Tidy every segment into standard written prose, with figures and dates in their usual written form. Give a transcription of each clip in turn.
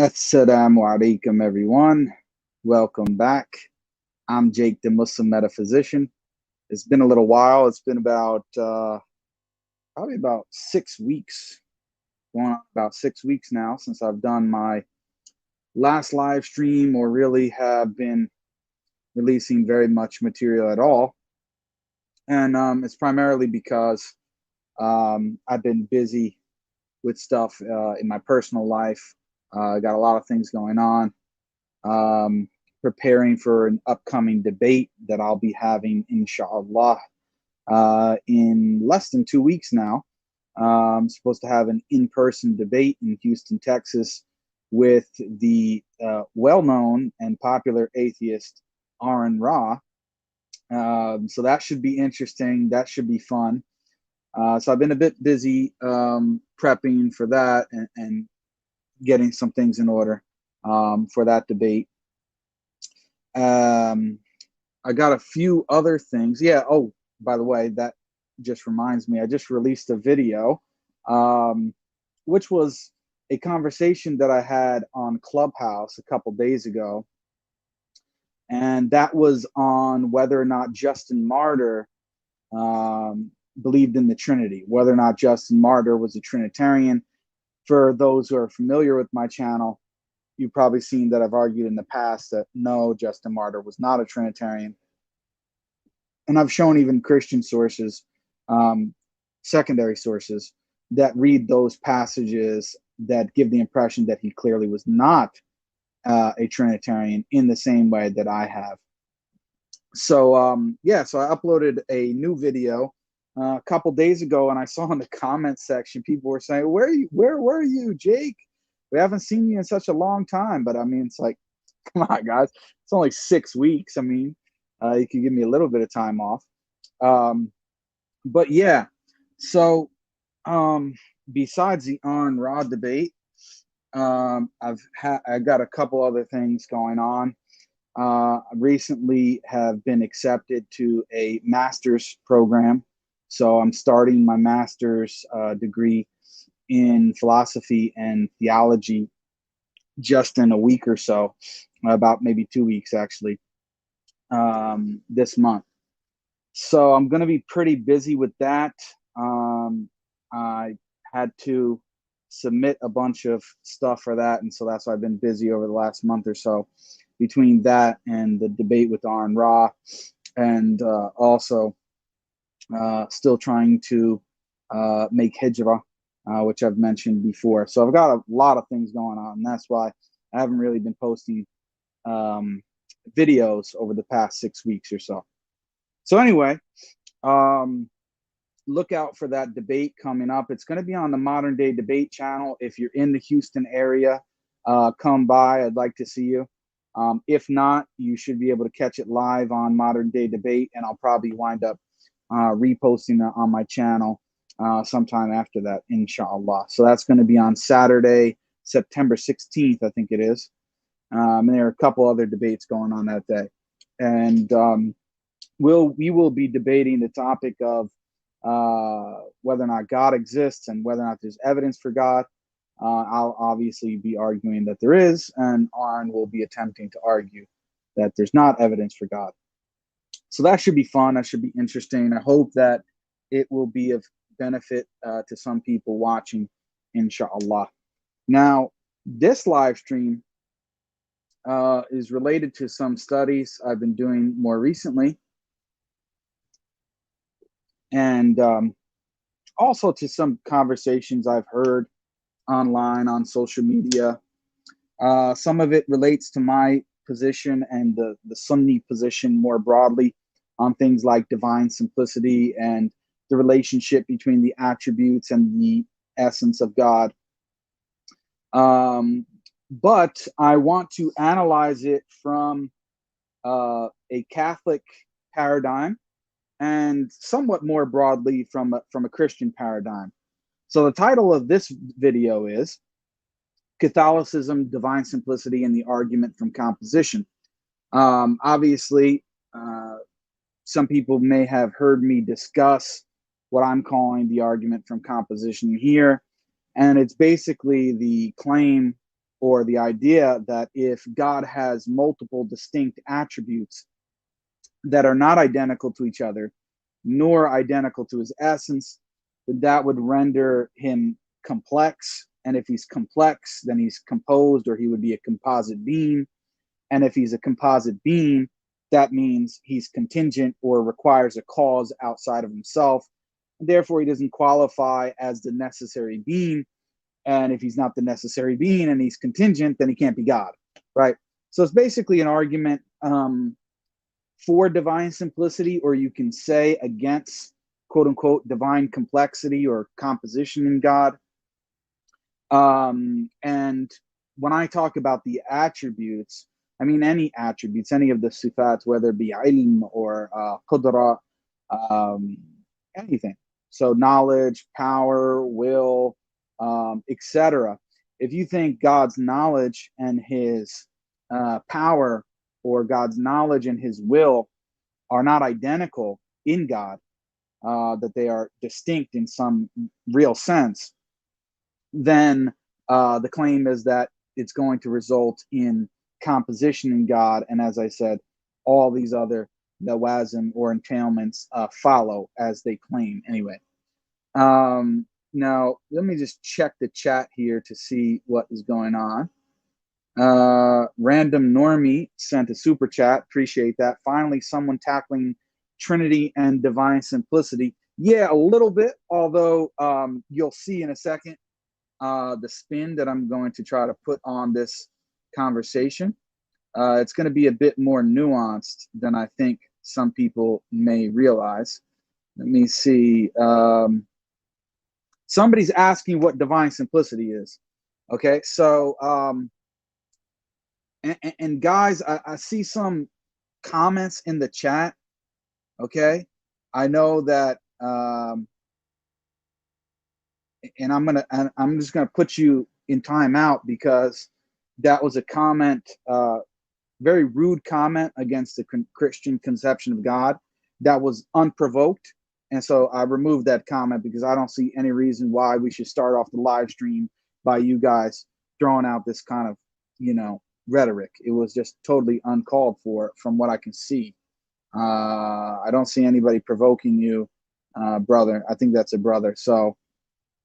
Assalamu alaikum, everyone. Welcome back. I'm Jake, the Muslim Metaphysician. It's been a little while. It's been about probably about 6 weeks, going on about 6 weeks now since I've done my last live stream, or really have been releasing very much material at all. And it's primarily because I've been busy with stuff in my personal life. Got a lot of things going on. Preparing for an upcoming debate that I'll be having, inshallah, in less than 2 weeks now. I'm supposed to have an in-person debate in Houston, Texas, with the well-known and popular atheist Aaron Ra. So that should be interesting. That should be fun. So I've been a bit busy prepping for that and getting some things in order for that debate. I got a few other things. Yeah. Oh, by the way, that just reminds me, I just released a video, which was a conversation that I had on Clubhouse a couple days ago. And that was on whether or not Justin Martyr believed in the Trinity, whether or not Justin Martyr was a Trinitarian. For those who are familiar with my channel, you've probably seen that I've argued in the past that no, Justin Martyr was not a Trinitarian. And I've shown even Christian sources, secondary sources, that read those passages that give the impression that he clearly was not a Trinitarian in the same way that I have. So, yeah, so I uploaded a new video a couple days ago, and I saw in the comments section, people were saying, where were you, Jake? We haven't seen you in such a long time. But I mean, it's like, come on, guys. It's only 6 weeks. I mean, you can give me a little bit of time off. But yeah, so besides the Aaron Ra debate, I got a couple other things going on. Recently have been accepted to a master's program. So I'm starting my master's degree in philosophy and theology just in a week or so, about maybe 2 weeks actually, this month. So I'm going to be pretty busy with that. I had to submit a bunch of stuff for that, and so that's why I've been busy over the last month or so, between that and the debate with Aaron Ra, and also still trying to make hijrah, which I've mentioned before. So I've got a lot of things going on, and that's why I haven't really been posting videos over the past 6 weeks or so. So anyway, look out for that debate coming up. It's going to be on the Modern Day Debate channel. If you're in the Houston area, come by. I'd like to see you. If not, you should be able to catch it live on Modern Day Debate, and I'll probably wind up reposting it on my channel sometime after that, inshallah. So that's going to be on Saturday, September 16th, I think it is. And there are a couple other debates going on that day. And we will be debating the topic of whether or not God exists and whether or not there's evidence for God. I'll obviously be arguing that there is, and Aaron will be attempting to argue that there's not evidence for God. So that should be fun. That should be interesting. I hope that it will be of benefit to some people watching, inshallah. Now, this live stream is related to some studies I've been doing more recently, and also to some conversations I've heard online on social media. Some of it relates to my position and the Sunni position more broadly on things like divine simplicity and the relationship between the attributes and the essence of God. But I want to analyze it from a Catholic paradigm, and somewhat more broadly from a Christian paradigm. So the title of this video is Catholicism, Divine Simplicity, and the Argument from Composition. Obviously, some people may have heard me discuss what I'm calling the argument from composition here. And it's basically the claim or the idea that if God has multiple distinct attributes that are not identical to each other, nor identical to his essence, that would render him complex. And if he's complex, then he's composed, or he would be a composite being. And if he's a composite being, that means he's contingent or requires a cause outside of himself. Therefore, he doesn't qualify as the necessary being. And if he's not the necessary being and he's contingent, then he can't be God, right? So it's basically an argument for divine simplicity, or you can say against, quote unquote, divine complexity or composition in God. And when I talk about the attributes, I mean any attributes, any of the sifat, whether it be ilm or qudra, anything. So knowledge, power, will, etc. If you think God's knowledge and his power, or God's knowledge and his will are not identical in God, that they are distinct in some real sense, then the claim is that it's going to result in composition in God. And as I said, all these other lawazim or entailments follow as they claim anyway. Now, let me just check the chat here to see what is going on. Random Normie sent a super chat. Appreciate that. Finally, someone tackling Trinity and divine simplicity. Yeah, a little bit, although you'll see in a second the spin that I'm going to try to put on this conversation. It's going to be a bit more nuanced than I think some people may realize. Let me see. Somebody's asking what divine simplicity is. Okay, so and guys, I see some comments in the chat. Okay, I know that, and I'm just gonna put you in timeout because that was a comment, very rude comment against the Christian conception of God that was unprovoked. And so I removed that comment because I don't see any reason why we should start off the live stream by you guys throwing out this kind of, rhetoric. It was just totally uncalled for from what I can see. I don't see anybody provoking you, brother. I think that's a brother. So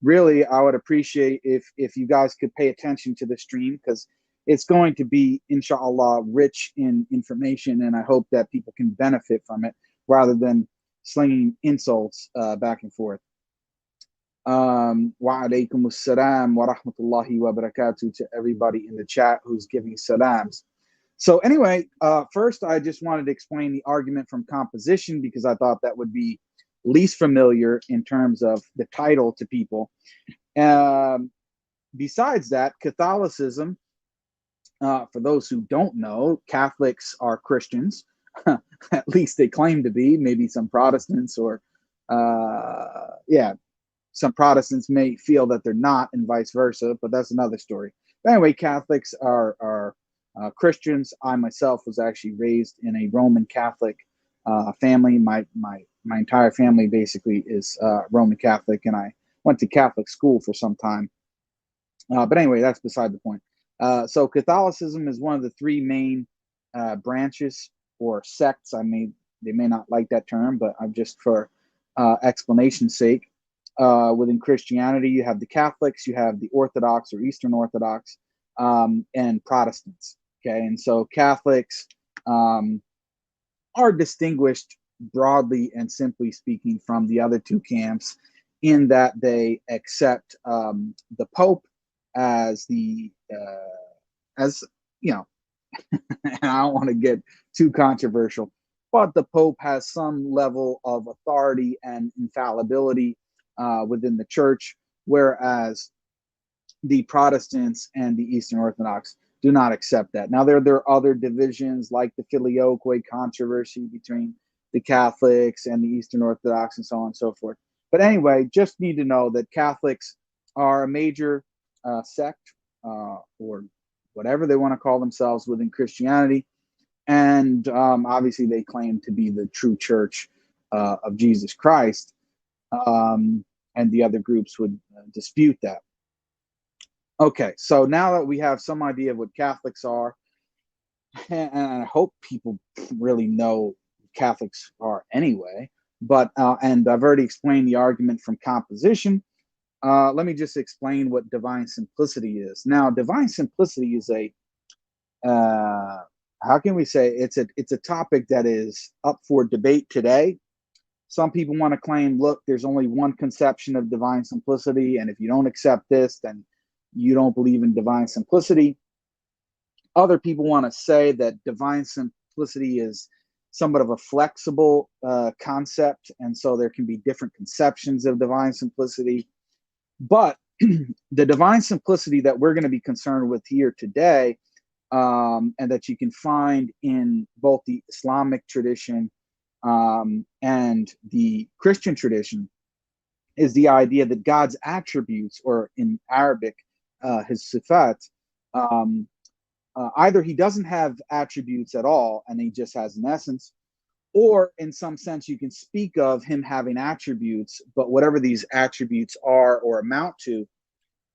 really, I would appreciate if you guys could pay attention to the stream, because it's going to be, inshallah, rich in information, and I hope that people can benefit from it rather than slinging insults back and forth. Wa alaikum assalam wa rahmatullahi wa barakatuh to everybody in the chat who's giving salams. So anyway, first I just wanted to explain the argument from composition, because I thought that would be least familiar in terms of the title to people. Besides that, Catholicism, for those who don't know, Catholics are Christians. At least they claim to be. Maybe some Protestants or, some Protestants may feel that they're not, and vice versa, but that's another story. But anyway, Catholics are Christians. I myself was actually raised in a Roman Catholic family. My entire family basically is Roman Catholic, and I went to Catholic school for some time. But anyway, that's beside the point. So Catholicism is one of the three main branches or sects. They may not like that term, but I'm just for explanation's sake. Within Christianity, you have the Catholics, you have the Orthodox or Eastern Orthodox, and Protestants. Okay, and so Catholics are distinguished broadly and simply speaking from the other two camps in that they accept the Pope as and I don't want to get too controversial, but the Pope has some level of authority and infallibility within the church, whereas the Protestants and the Eastern Orthodox do not accept that. Now, there are other divisions like the Filioque controversy between the Catholics and the Eastern Orthodox and so on and so forth. But anyway, just need to know that Catholics are a major sect or whatever they want to call themselves within Christianity. And obviously they claim to be the true church of Jesus Christ. And the other groups would dispute that. Okay, so now that we have some idea of what Catholics are, and I hope people really know Catholics are anyway, but and I've already explained the argument from composition. Let me just explain what divine simplicity is. Now, divine simplicity is a how can we say it's a topic that is up for debate today. Some people want to claim, look, there's only one conception of divine simplicity, and if you don't accept this, then you don't believe in divine simplicity. Other people want to say that divine simplicity is somewhat of a flexible concept, and so there can be different conceptions of divine simplicity. But the divine simplicity that we're going to be concerned with here today, and that you can find in both the Islamic tradition and the Christian tradition, is the idea that God's attributes, or in Arabic, his sifat, um, either he doesn't have attributes at all and he just has an essence, or in some sense you can speak of him having attributes, but whatever these attributes are or amount to,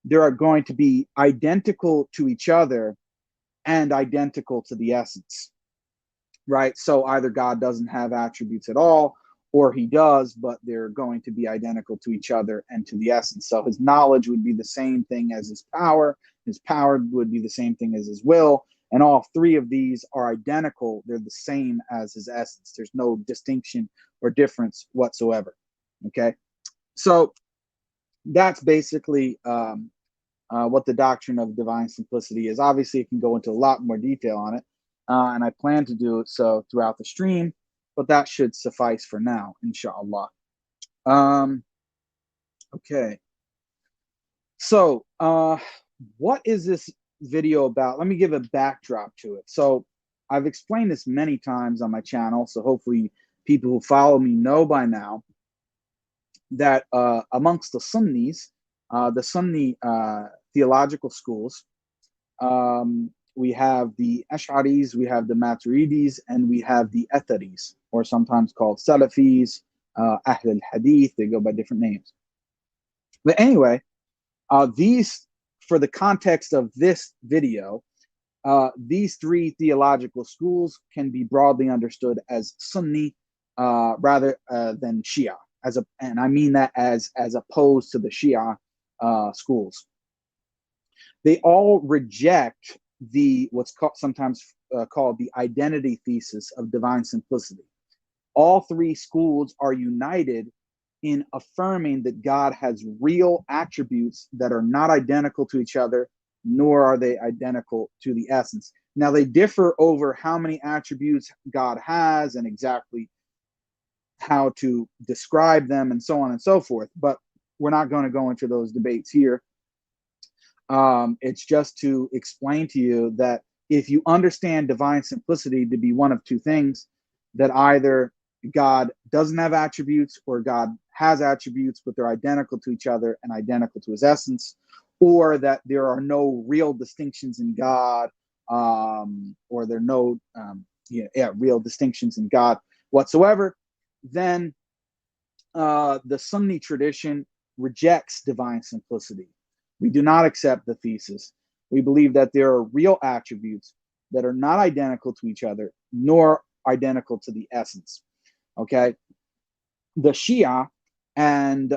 they are going to be identical to each other and identical to the essence, right? So either God doesn't have attributes at all, or he does, but they're going to be identical to each other and to the essence. So his knowledge would be the same thing as his power would be the same thing as his will, and all three of these are identical. They're the same as his essence. There's no distinction or difference whatsoever. Okay, so that's basically what the doctrine of divine simplicity is. Obviously, it can go into a lot more detail on it, and I plan to do it so throughout the stream, but that should suffice for now, inshallah. Okay, so what is this video about? Let me give a backdrop to it. So I've explained this many times on my channel, so hopefully people who follow me know by now that amongst the Sunnis, the Sunni theological schools, we have the Ash'aris, we have the Maturidis, and we have the Atharis, or sometimes called Salafis, Ahl al-Hadith. They go by different names. But anyway, these, for the context of this video, these three theological schools can be broadly understood as Sunni rather than Shia, and I mean that as opposed to the Shia schools. They all reject what's sometimes called the identity thesis of divine simplicity. All three schools are united in affirming that God has real attributes that are not identical to each other, nor are they identical to the essence. Now, they differ over how many attributes God has and exactly how to describe them and so on and so forth, but we're not going to go into those debates here. It's just to explain to you that if you understand divine simplicity to be one of two things, that either God doesn't have attributes or God has attributes, but they're identical to each other and identical to his essence, or that there are no real distinctions in God, or there are no real distinctions in God whatsoever, then the Sunni tradition rejects divine simplicity. We do not accept the thesis. We believe that there are real attributes that are not identical to each other, nor identical to the essence. Okay, the Shia and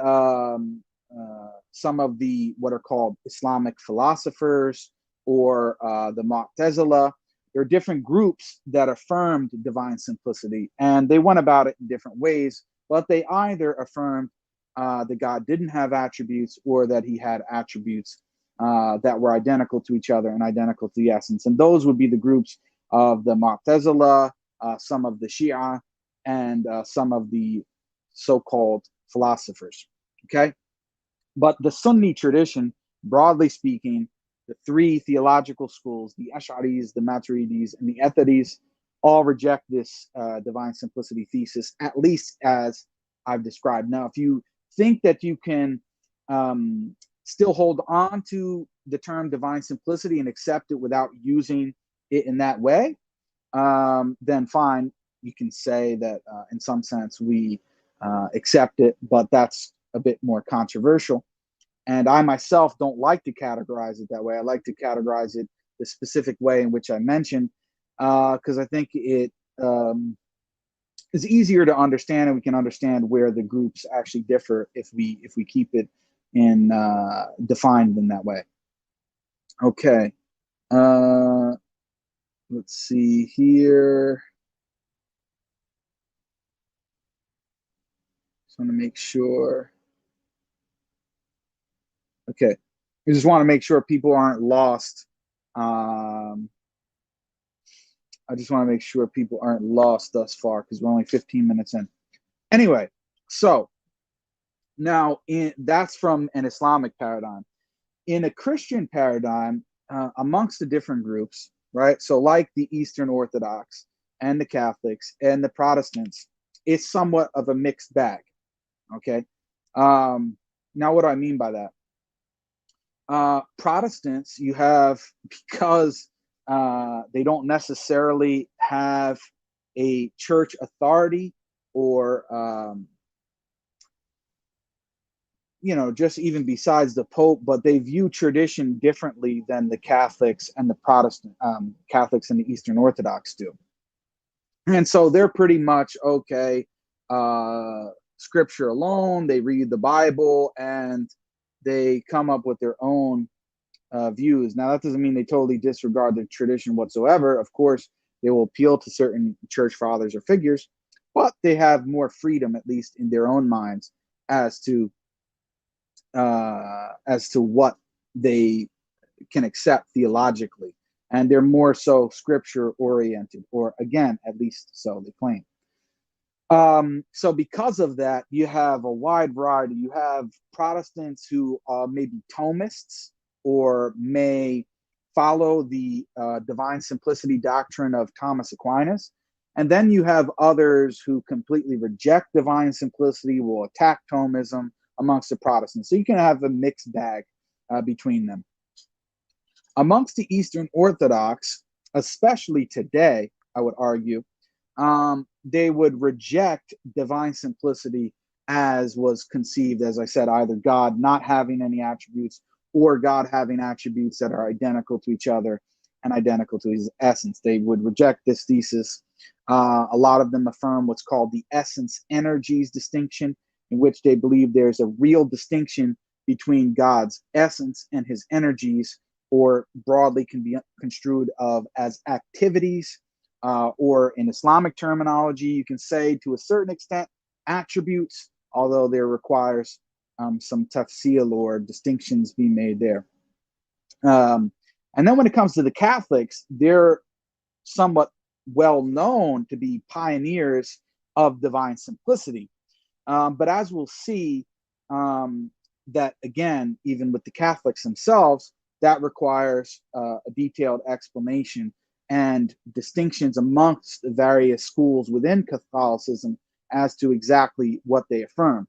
some of the what are called Islamic philosophers, or the Mu'tazila, there are different groups that affirmed divine simplicity, and they went about it in different ways, but they either affirmed that God didn't have attributes, or that he had attributes that were identical to each other and identical to the essence. And those would be the groups of the Mu'tazila, some of the Shia, and some of the so-called philosophers. Okay, but the Sunni tradition, broadly speaking, the three theological schools, the Ash'aris, the Maturidis, and the Atharis, all reject this divine simplicity thesis, at least as I've described. Now, if you think that you can still hold on to the term divine simplicity and accept it without using it in that way, then fine. You can say that in some sense we accept it, but that's a bit more controversial. And I myself don't like to categorize it that way. I like to categorize it the specific way in which I mentioned, because I think it is easier to understand, and we can understand where the groups actually differ if we keep it in defined in that way. Okay. Let's see here. Just want to make sure. Okay. I just want to make sure people aren't lost. I just want to make sure people aren't lost thus far because we're only 15 minutes in. Anyway, so now that's from an Islamic paradigm. In a Christian paradigm, amongst the different groups, right? So like the Eastern Orthodox and the Catholics and the Protestants, it's somewhat of a mixed bag. Okay. Now, what do I mean by that? Protestants, you have, because they don't necessarily have a church authority or, just even besides the Pope, but they view tradition differently than the Catholics and the Protestant Catholics and the Eastern Orthodox do. And so they're pretty much, okay, scripture alone, they read the Bible, and they come up with their own views. Now, that doesn't mean they totally disregard the tradition whatsoever. Of course, they will appeal to certain church fathers or figures, but they have more freedom, at least in their own minds, as to what they can accept theologically. And they're more so scripture oriented, or again, at least so they claim. So because of that, you have a wide variety. You have Protestants who may be Thomists or may follow the divine simplicity doctrine of Thomas Aquinas. And then you have others who completely reject divine simplicity, will attack Thomism amongst the Protestants. So you can have a mixed bag between them. Amongst the Eastern Orthodox, especially today, I would argue, they would reject divine simplicity as was conceived, as I said, either God not having any attributes or God having attributes that are identical to each other and identical to his essence. They would reject this thesis. A lot of them affirm what's called the essence energies distinction, in which they believe there's a real distinction between God's essence and his energies, or broadly can be construed as activities, or in Islamic terminology, you can say to a certain extent attributes, although there requires some tafsil or distinctions being made there. And then when it comes to the Catholics, they're somewhat well known to be pioneers of divine simplicity. But as we'll see, that again, even with the Catholics themselves, that requires a detailed explanation and distinctions amongst the various schools within Catholicism as to exactly what they affirm.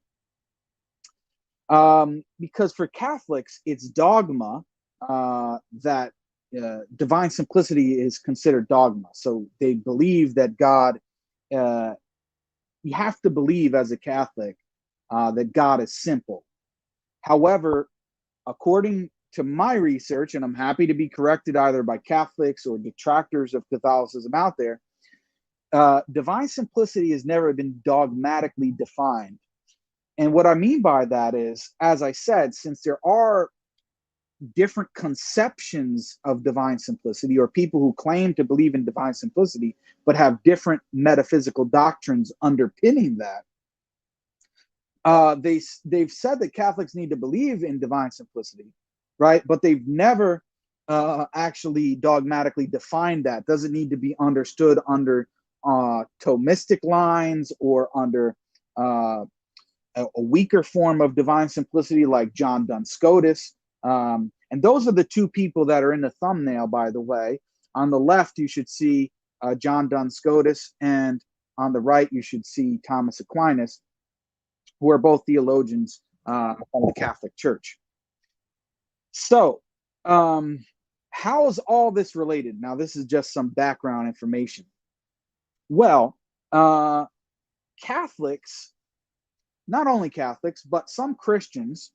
Because for Catholics, it's dogma that divine simplicity is considered dogma. So they believe that God, you have to believe as a Catholic that God is simple. However, according to my research, and I'm happy to be corrected either by Catholics or detractors of Catholicism out there, divine simplicity has never been dogmatically defined. And what I mean by that is, as I said, since there are different conceptions of divine simplicity, or people who claim to believe in divine simplicity, but have different metaphysical doctrines underpinning that, they've said that Catholics need to believe in divine simplicity, right? But they've never actually dogmatically defined that. Doesn't need to be understood under Thomistic lines or under a weaker form of divine simplicity like John Duns Scotus. And those are the two people that are in the thumbnail, by the way. On the left, you should see John Duns Scotus, and on the right, you should see Thomas Aquinas, who are both theologians of the Catholic Church. So, how is all this related? Now, this is just some background information. Well, Catholics, not only Catholics, but some Christians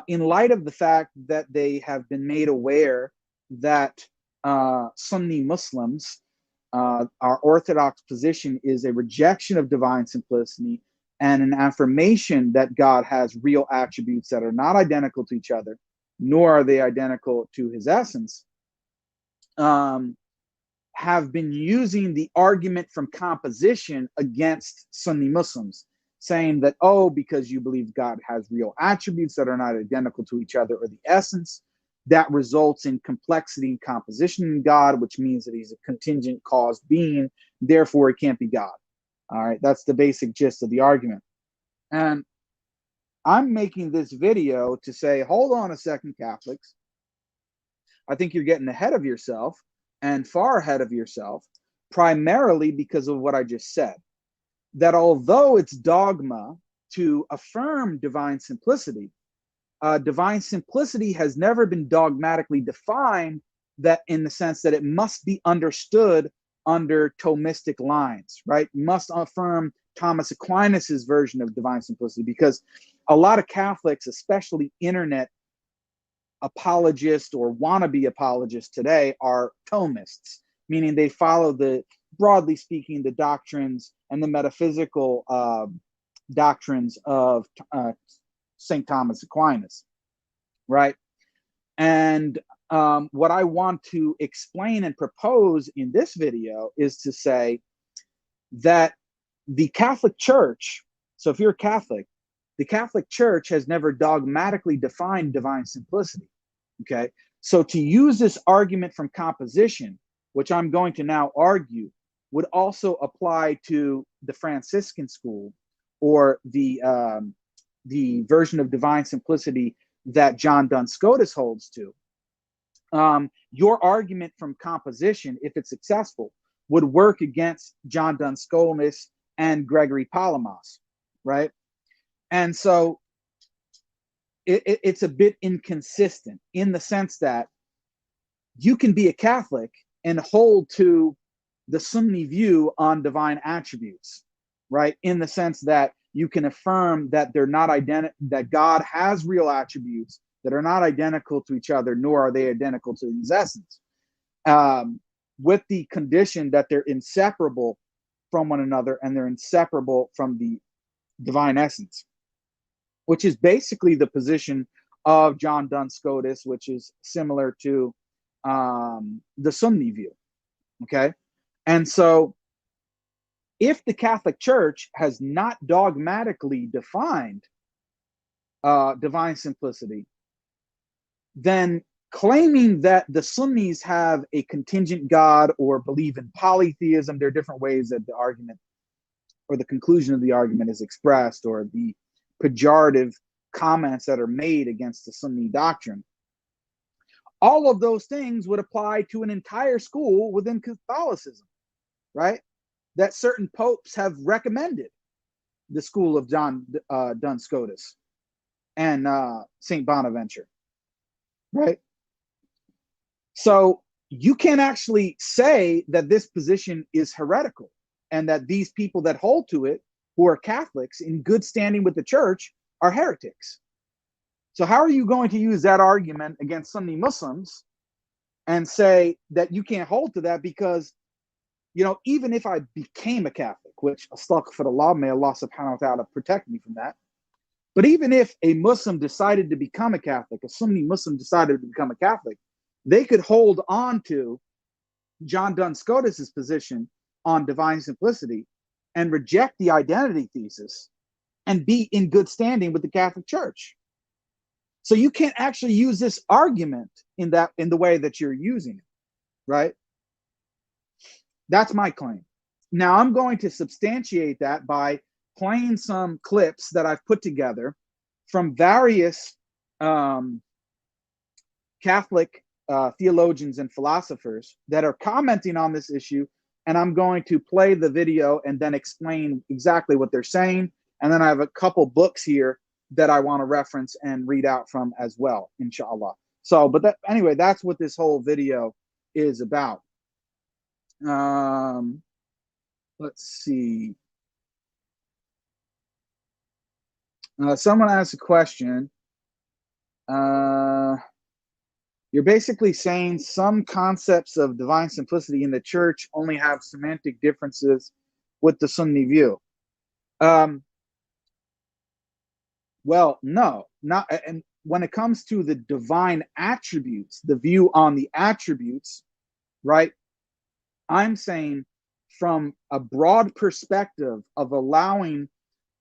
in light of the fact that they have been made aware that Sunni Muslims, our orthodox position is a rejection of divine simplicity and an affirmation that God has real attributes that are not identical to each other, nor are they identical to his essence, have been using the argument from composition against Sunni Muslims, saying that, oh, because you believe God has real attributes that are not identical to each other or the essence, that results in complexity and composition in God, which means that he's a contingent caused being, therefore he can't be God. All right, that's the basic gist of the argument. And I'm making this video to say, hold on a second, Catholics. I think you're getting ahead of yourself, and far ahead of yourself, primarily because of what I just said. That although it's dogma to affirm divine simplicity has never been dogmatically defined, that in the sense that it must be understood under Thomistic lines, right? Must affirm Thomas Aquinas's version of divine simplicity, because a lot of Catholics, especially internet apologists or wannabe apologists today, are Thomists, meaning they follow the, broadly speaking, the doctrines and the metaphysical doctrines of St. Thomas Aquinas, right? And what I want to explain and propose in this video is to say that the Catholic Church, so if you're a Catholic, the Catholic Church has never dogmatically defined divine simplicity, okay? So to use this argument from composition, which I'm going to now argue, would also apply to the Franciscan school or the version of divine simplicity that John Duns Scotus holds to. Your argument from composition, if it's successful, would work against John Duns Scotus and Gregory Palamas, right? And so it's a bit inconsistent in the sense that you can be a Catholic and hold to the Sunni view on divine attributes, right? In the sense that you can affirm that they're not that God has real attributes that are not identical to each other, nor are they identical to his essence, with the condition that they're inseparable from one another and they're inseparable from the divine essence, which is basically the position of John Duns Scotus, which is similar to the Sunni view, okay? And so if the Catholic Church has not dogmatically defined divine simplicity, then claiming that the Sunnis have a contingent God or believe in polytheism, there are different ways that the argument or the conclusion of the argument is expressed, or the pejorative comments that are made against the Sunni doctrine. All of those things would apply to an entire school within Catholicism, right? That certain popes have recommended the school of John Duns Scotus and St. Bonaventure, right? So you can't actually say that this position is heretical and that these people that hold to it, who are Catholics in good standing with the church, are heretics. So how are you going to use that argument against Sunni Muslims and say that you can't hold to that? Because, you know, even if I became a Catholic, which astaghfirullah, may Allah subhanahu wa ta'ala protect me from that. But even if a Muslim decided to become a Catholic, a Sunni Muslim decided to become a Catholic, they could hold on to John Duns Scotus's position on divine simplicity and reject the identity thesis and be in good standing with the Catholic Church. So you can't actually use this argument in the way that you're using it, right? That's my claim. Now I'm going to substantiate that by playing some clips that I've put together from various Catholic theologians and philosophers that are commenting on this issue, and I'm going to play the video and then explain exactly what they're saying. And then I have a couple books here that I want to reference and read out from as well, inshallah. So, but anyway, that's what this whole video is about. Let's see. Someone asked a question. You're basically saying some concepts of divine simplicity in the church only have semantic differences with the Sunni view. Well, no, not. And when it comes to the divine attributes, the view on the attributes, right? I'm saying from a broad perspective of allowing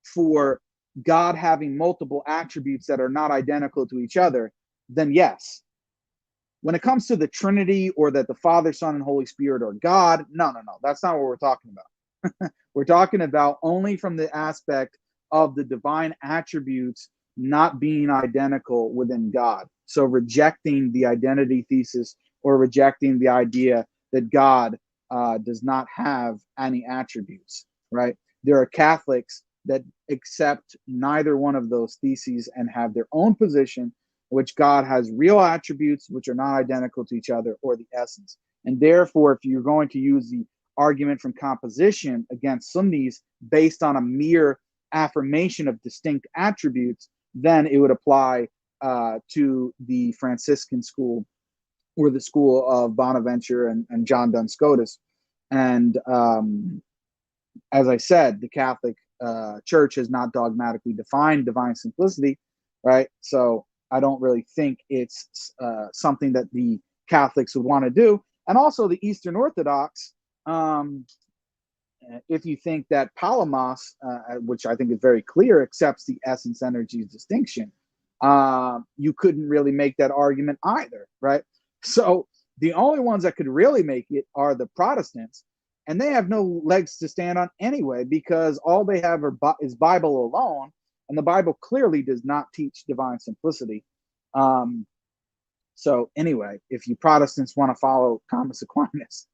for God having multiple attributes that are not identical to each other, then yes. When it comes to the Trinity or that the Father, Son, and Holy Spirit are God, no. That's not what we're talking about. We're talking about only from the aspect of the divine attributes not being identical within God. So rejecting the identity thesis or rejecting the idea that God does not have any attributes, right? There are Catholics that accept neither one of those theses and have their own position, which God has real attributes which are not identical to each other, or the essence. And therefore, if you're going to use the argument from composition against Sunnis based on a mere affirmation of distinct attributes, then it would apply to the Franciscan school or the school of Bonaventure and John Duns Scotus. And as I said, the Catholic Church has not dogmatically defined divine simplicity, right? So I don't really think it's something that the Catholics would want to do. And also the Eastern Orthodox, if you think that Palamas, which I think is very clear, accepts the essence energies distinction, you couldn't really make that argument either, right? So the only ones that could really make it are the Protestants, and they have no legs to stand on anyway, because all they have is Bible alone, and the Bible clearly does not teach divine simplicity. So anyway, if you Protestants want to follow Thomas Aquinas,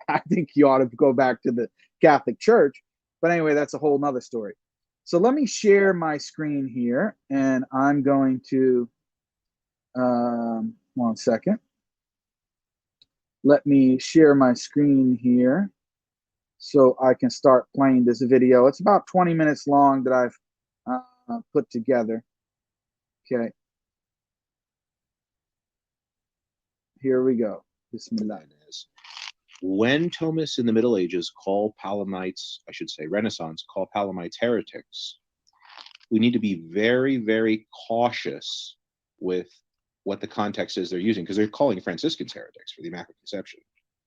I think you ought to go back to the Catholic Church. But anyway, that's a whole nother story. So let me share my screen here, and I'm going to, 1 second. Let me share my screen here so I can start playing this video. It's about 20 minutes long that I've put together. Okay. Here we go. Bismillah. When Thomists in the Middle Ages call Palamites, I should say Renaissance, call Palamites heretics, we need to be very, very cautious with what the context is they're using, because they're calling Franciscans heretics for the Immaculate Conception,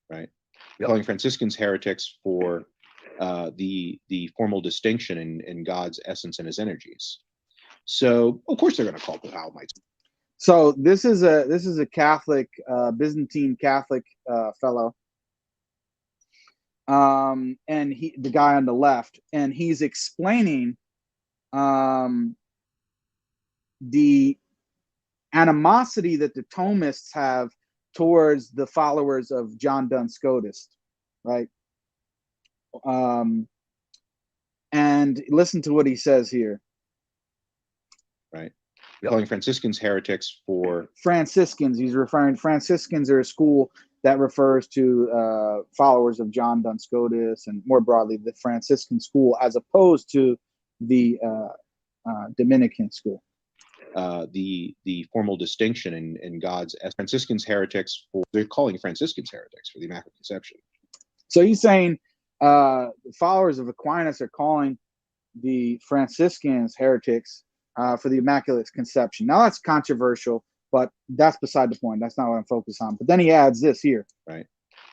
right? They're calling Franciscans heretics for the formal distinction in God's essence and his energies. So of course they're going to call the Palamites. So this is a Catholic, Byzantine Catholic fellow. And the guy on the left, and he's explaining the animosity that the Thomists have towards the followers of John Duns Scotus, right? And listen to what he says here. Right. Calling Franciscans heretics for Franciscans. He's referring, Franciscans are a school that refers to followers of John Duns Scotus, and more broadly the Franciscan school, as opposed to the Dominican school. The formal distinction in God's Franciscans heretics for, they're calling Franciscans heretics for the Immaculate Conception. So he's saying the followers of Aquinas are calling the Franciscans heretics for the Immaculate Conception. Now that's controversial, but that's beside the point. That's not what I'm focused on. But then he adds this here. Right.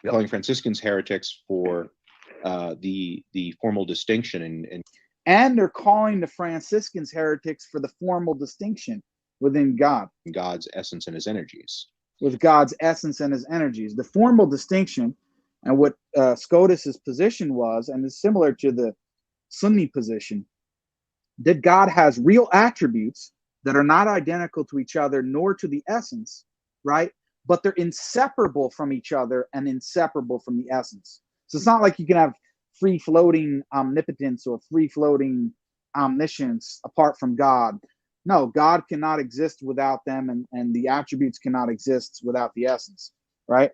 Calling Franciscans heretics for the formal distinction in and they're calling the Franciscans heretics for the formal distinction within God. God's essence and his energies. With God's essence and his energies. The formal distinction, and what Scotus's position was, and is similar to the Sunni position, that God has real attributes that are not identical to each other nor to the essence, right? But they're inseparable from each other and inseparable from the essence. So it's not like you can have free-floating omnipotence or free-floating omniscience apart from God. No, God cannot exist without them, and the attributes cannot exist without the essence, right?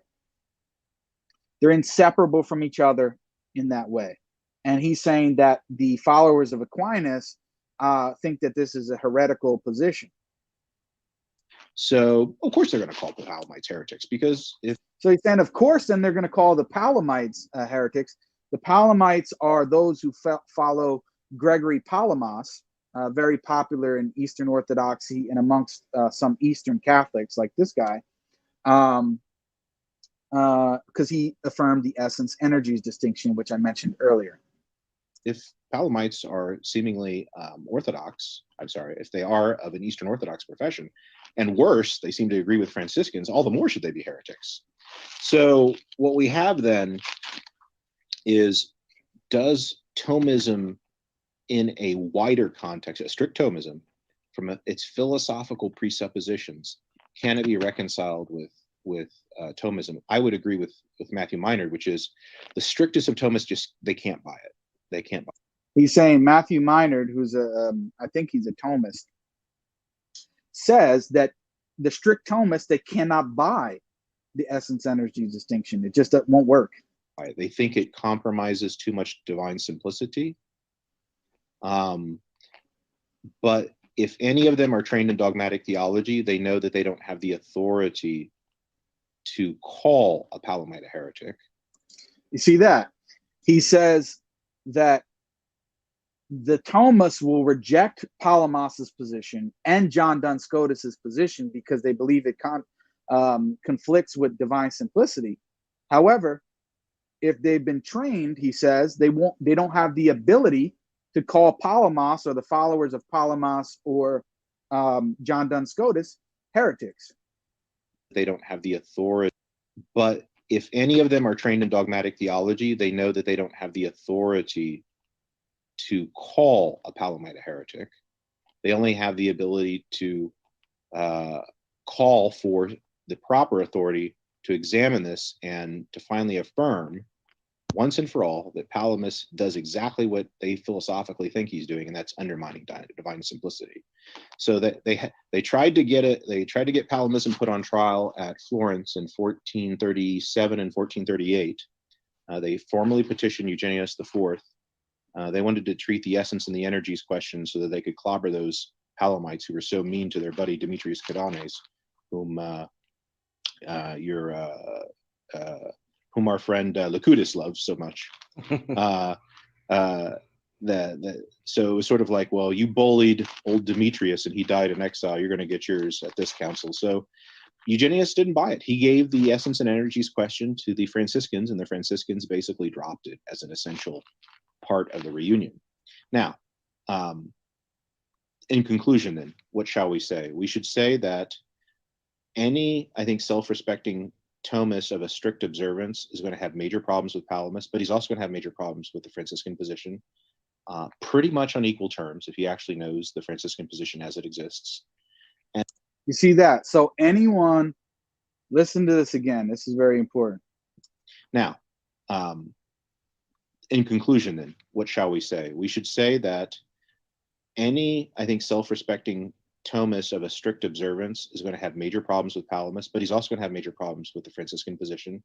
They're inseparable from each other in that way. And he's saying that the followers of Aquinas think that this is a heretical position. So of course they're going to call the Palamites heretics, because if So he's saying, of course, then they're going to call the Palamites heretics. The Palamites are those who follow Gregory Palamas, very popular in Eastern Orthodoxy and amongst some Eastern Catholics, like this guy, because he affirmed the essence energies distinction, which I mentioned earlier. if Palamites are seemingly Orthodox, I'm sorry, if they are of an Eastern Orthodox profession, and worse, they seem to agree with Franciscans, all the more should they be heretics. So what we have then is, does Thomism in a wider context, a strict Thomism, from its philosophical presuppositions, can it be reconciled with Thomism? I would agree with Matthew Minard, which is the strictest of Thomists just, they can't buy it. They can't buy it. He's saying Matthew Minard, who's I think he's a Thomist, says that the strict Thomists, they cannot buy the essence energy distinction. It just won't work. They think it compromises too much divine simplicity. But if any of them are trained in dogmatic theology, they know that they don't have the authority to call a Palamite a heretic. You see that? He says that the Thomists will reject Palamas's position and John Duns Scotus's position because they believe it conflicts with divine simplicity. However, if they've been trained, he says, they don't have the ability to call Palamas or the followers of Palamas or John Duns Scotus heretics. They don't have the authority. But if any of them are trained in dogmatic theology, they know that they don't have the authority to call a Palamite a heretic. They only have the ability to call for the proper authority to examine this and to finally affirm once and for all that Palamas does exactly what they philosophically think he's doing, and that's undermining divine simplicity. So that they tried to get it. They tried to get Palamism put on trial at Florence in 1437 and 1438. They formally petitioned Eugenius IV. They wanted to treat the essence and the energies question so that they could clobber those Palamites who were so mean to their buddy Demetrius Codanes, whom whom our friend Locutus loves so much. So it was sort of like, well, you bullied old Demetrius and he died in exile. You're going to get yours at this council. So Eugenius didn't buy it. He gave the essence and energies question to the Franciscans, and the Franciscans basically dropped it as an essential part of the reunion. Now, in conclusion, then, what shall we say? We should say that any, I think, self-respecting Thomist of a strict observance is going to have major problems with Palamas, but he's also going to have major problems with the Franciscan position, pretty much on equal terms if he actually knows the Franciscan position as it exists. And you see that? So anyone, listen to this again. This is very important. Now, in conclusion, then, what shall we say? We should say that any, I think, self-respecting Thomist of a strict observance is going to have major problems with Palamas, but he's also going to have major problems with the Franciscan position.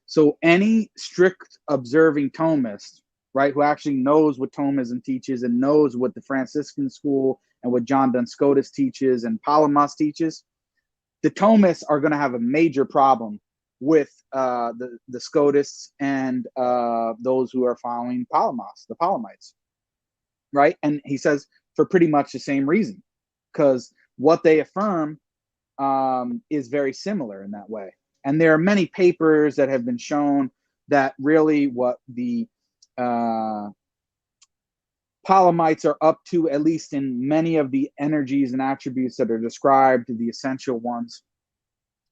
So any strict observing Thomist, right, who actually knows what Thomism teaches and knows what the Franciscan school and what John Duns Scotus teaches and Palamas teaches, the Thomists are going to have a major problem with the Scotists and those who are following Palamas, the Palamites, right? And he says for pretty much the same reason, because what they affirm is very similar in that way. And there are many papers that have been shown that really what the Palamites are up to, at least in many of the energies and attributes that are described, the essential ones,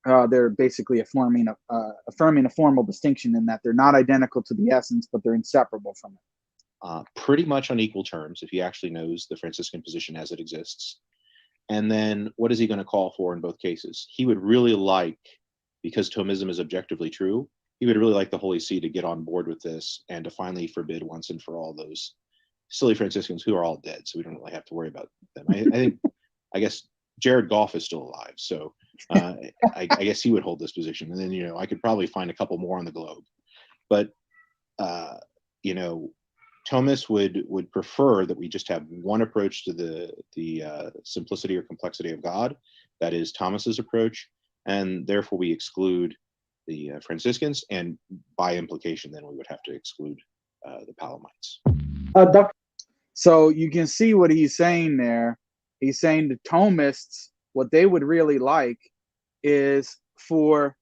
they're basically affirming a formal distinction in that they're not identical to the essence, but they're inseparable from it. Pretty much on equal terms if he actually knows the Franciscan position as it exists. And then what is he going to call for in both cases? He would really like, because Thomism is objectively true, he would really like the Holy See to get on board with this and to finally forbid once and for all those silly Franciscans who are all dead, so we don't really have to worry about them. I guess Jared Goff is still alive, so I guess he would hold this position. And then, I could probably find a couple more on the globe. But, Thomists would prefer that we just have one approach to the simplicity or complexity of God, That is Thomas's approach, and therefore we exclude the Franciscans, and by implication, then we would have to exclude the Palamites. So you can see what he's saying there. He's saying the Thomists, what they would really like is for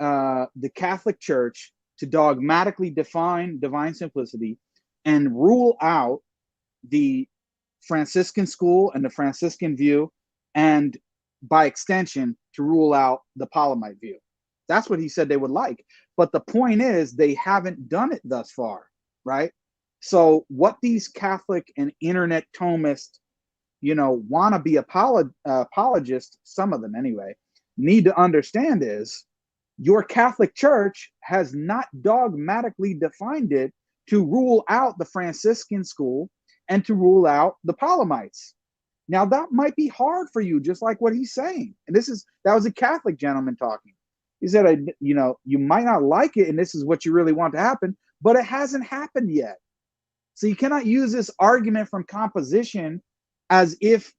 the Catholic Church to dogmatically define divine simplicity and rule out the Franciscan school and the Franciscan view, and by extension, to rule out the Palamite view. That's what he said they would like. But the point is, they haven't done it thus far, right? So what these Catholic and internet Thomists, want to be apologists, some of them anyway, need to understand is your Catholic Church has not dogmatically defined it to rule out the Franciscan school and to rule out the Palamites. Now that might be hard for you, just like what he's saying. And that was a Catholic gentleman talking. He said, you might not like it, and this is what you really want to happen, but it hasn't happened yet. So you cannot use this argument from composition as if,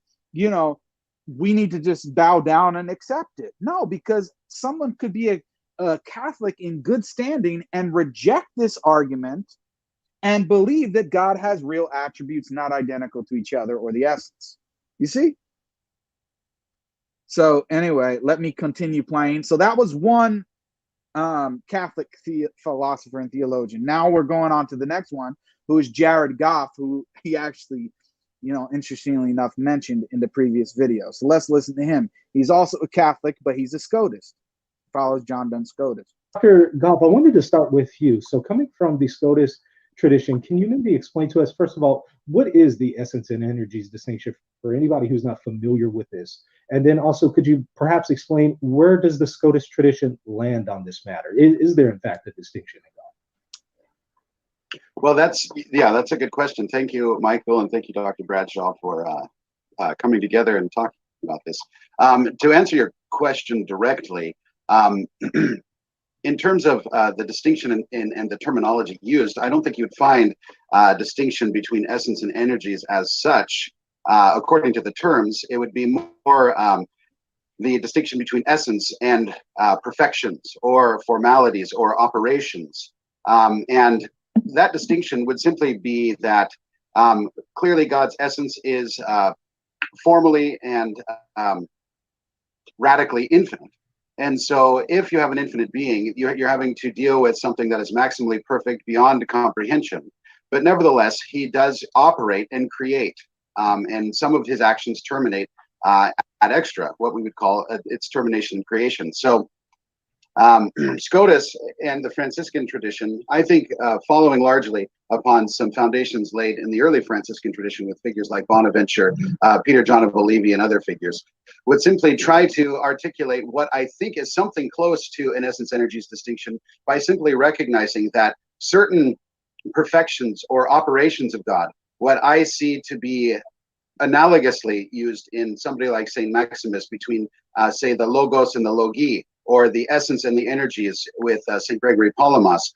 we need to just bow down and accept it. No, because someone could be a Catholic in good standing and reject this argument and believe that God has real attributes not identical to each other or the essence. You see? So anyway, let me continue playing. So that was one Catholic philosopher and theologian. Now we're going on to the next one, who is Jared Goff, who he actually, interestingly enough, mentioned in the previous video. So let's listen to him. He's also a Catholic, but he's a Scotist. Follows John Duns Scotus. Dr. Goff, I wanted to start with you. So coming from the Scotus tradition, can you maybe explain to us, first of all, what is the essence and energies distinction for anybody who's not familiar with this? And then also, could you perhaps explain, where does the Scotus tradition land on this matter? Is there, in fact, a distinction in God? Well, that's a good question. Thank you, Michael, and thank you, Dr. Bradshaw, for coming together and talking about this. To answer your question directly, in terms of the distinction and the terminology used, I don't think you'd find a distinction between essence and energies as such. According to the terms, it would be more the distinction between essence and perfections or formalities or operations. And that distinction would simply be that clearly God's essence is formally and radically infinite. And so if you have an infinite being, you're having to deal with something that is maximally perfect beyond comprehension. But nevertheless, he does operate and create. And some of his actions terminate ad extra, what we would call its termination and creation. So Scotus and the Franciscan tradition, I think, following largely upon some foundations laid in the early Franciscan tradition with figures like Bonaventure, Peter John of Olivi, and other figures, would simply try to articulate what I think is something close to an essence energies distinction by simply recognizing that certain perfections or operations of God, what I see to be analogously used in somebody like St. Maximus between, say, the logos and the logi, or the essence and the energies with St. Gregory Palamas.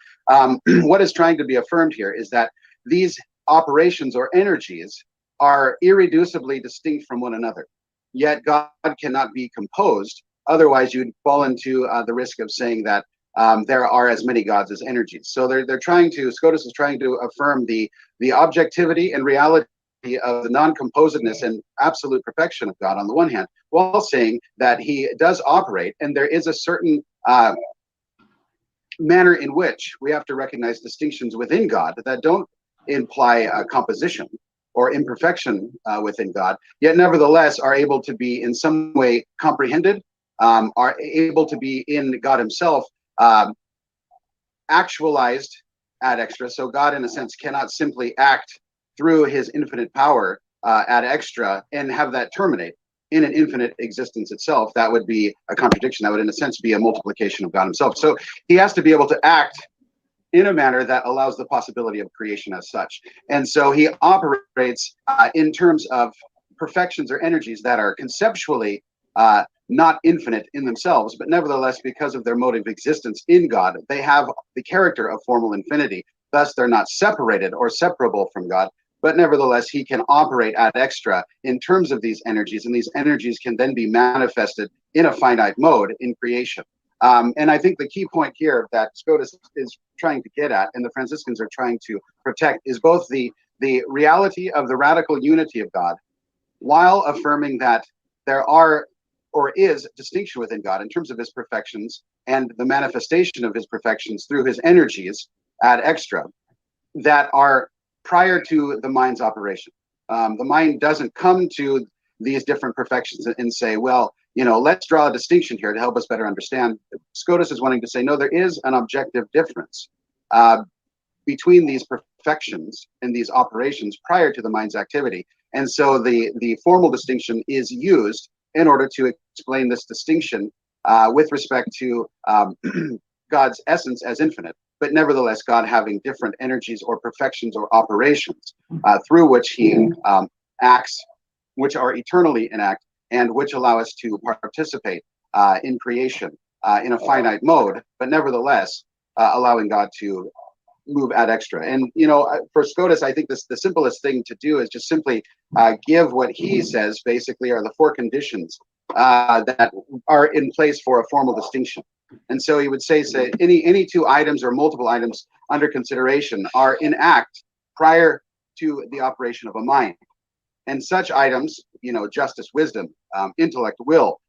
What is trying to be affirmed here is that these operations or energies are irreducibly distinct from one another. Yet God cannot be composed. Otherwise, you'd fall into the risk of saying that there are as many gods as energies. So Scotus is trying to affirm the objectivity and reality of the non-composedness and absolute perfection of God on the one hand, while saying that he does operate, and there is a certain manner in which we have to recognize distinctions within God that don't imply composition or imperfection within God, yet nevertheless are able to be in some way comprehended, are able to be in God himself actualized ad extra. So God, in a sense, cannot simply act through his infinite power ad extra and have that terminate in an infinite existence itself. That would be a contradiction. That would, in a sense, be a multiplication of God himself. So he has to be able to act in a manner that allows the possibility of creation as such. And so he operates in terms of perfections or energies that are conceptually not infinite in themselves, but nevertheless, because of their mode of existence in God, they have the character of formal infinity. Thus, they're not separated or separable from God, but nevertheless, he can operate ad extra in terms of these energies, and these energies can then be manifested in a finite mode in creation. And I think the key point here that Scotus is trying to get at, and the Franciscans are trying to protect, is both the reality of the radical unity of God, while affirming that there are or is distinction within God in terms of his perfections and the manifestation of his perfections through his energies ad extra that are prior to the mind's operation. The mind doesn't come to these different perfections and say, well, let's draw a distinction here to help us better understand. Scotus is wanting to say, no, there is an objective difference between these perfections and these operations prior to the mind's activity. And so the formal distinction is used in order to explain this distinction with respect to God's essence as infinite, but nevertheless, God having different energies or perfections or operations through which he acts, which are eternally in act, and which allow us to participate in creation in a finite mode, but nevertheless, allowing God to move ad extra. And, for Scotus, I think the simplest thing to do is just simply give what he says basically are the four conditions that are in place for a formal distinction. And so he would say any two items or multiple items under consideration are in act prior to the operation of a mind. And such items, justice, wisdom, intellect, will,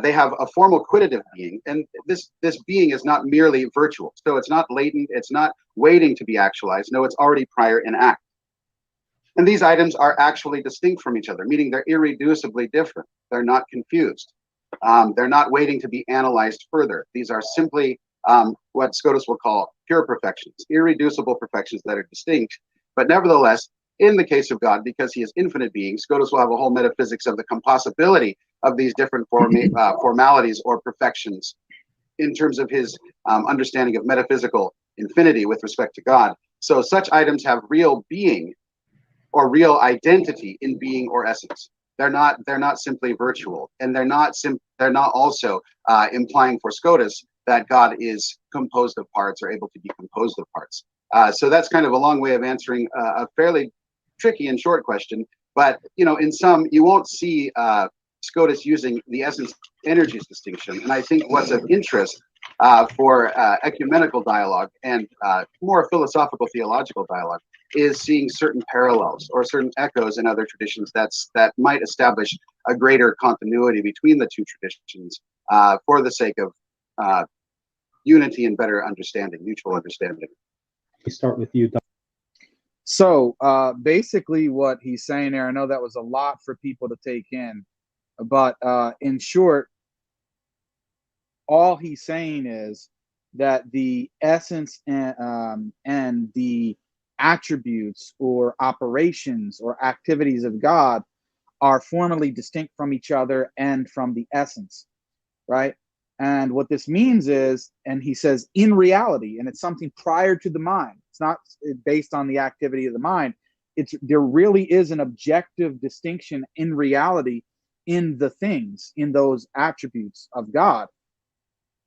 they have a formal quitative being, and this being is not merely virtual. So it's not latent, it's not waiting to be actualized. No, it's already prior in act. And these items are actually distinct from each other, meaning they're irreducibly different. They're not confused. They're not waiting to be analyzed further. These are simply what Scotus will call pure perfections, irreducible perfections that are distinct, but nevertheless, in the case of God, because he is infinite being, Scotus will have a whole metaphysics of the compossibility of these different formalities or perfections in terms of his understanding of metaphysical infinity with respect to God. So such items have real being or real identity in being or essence. They're not simply virtual, and they're not also implying for Scotus that God is composed of parts or able to be composed of parts. So that's kind of a long way of answering a fairly tricky and short question, but in sum, you won't see Scotus using the essence energies distinction. And I think what's of interest for ecumenical dialogue and more philosophical theological dialogue is seeing certain parallels or certain echoes in other traditions that might establish a greater continuity between the two traditions for the sake of unity and better understanding, mutual understanding. We start with you, Dr. So basically what he's saying there, I know that was a lot for people to take in, but in short, all he's saying is that the essence and the attributes or operations or activities of God are formally distinct from each other and from the essence, right? And what this means is, and he says in reality, and it's something prior to the mind, it's not based on the activity of the mind, there really is an objective distinction in reality in the things, in those attributes of God.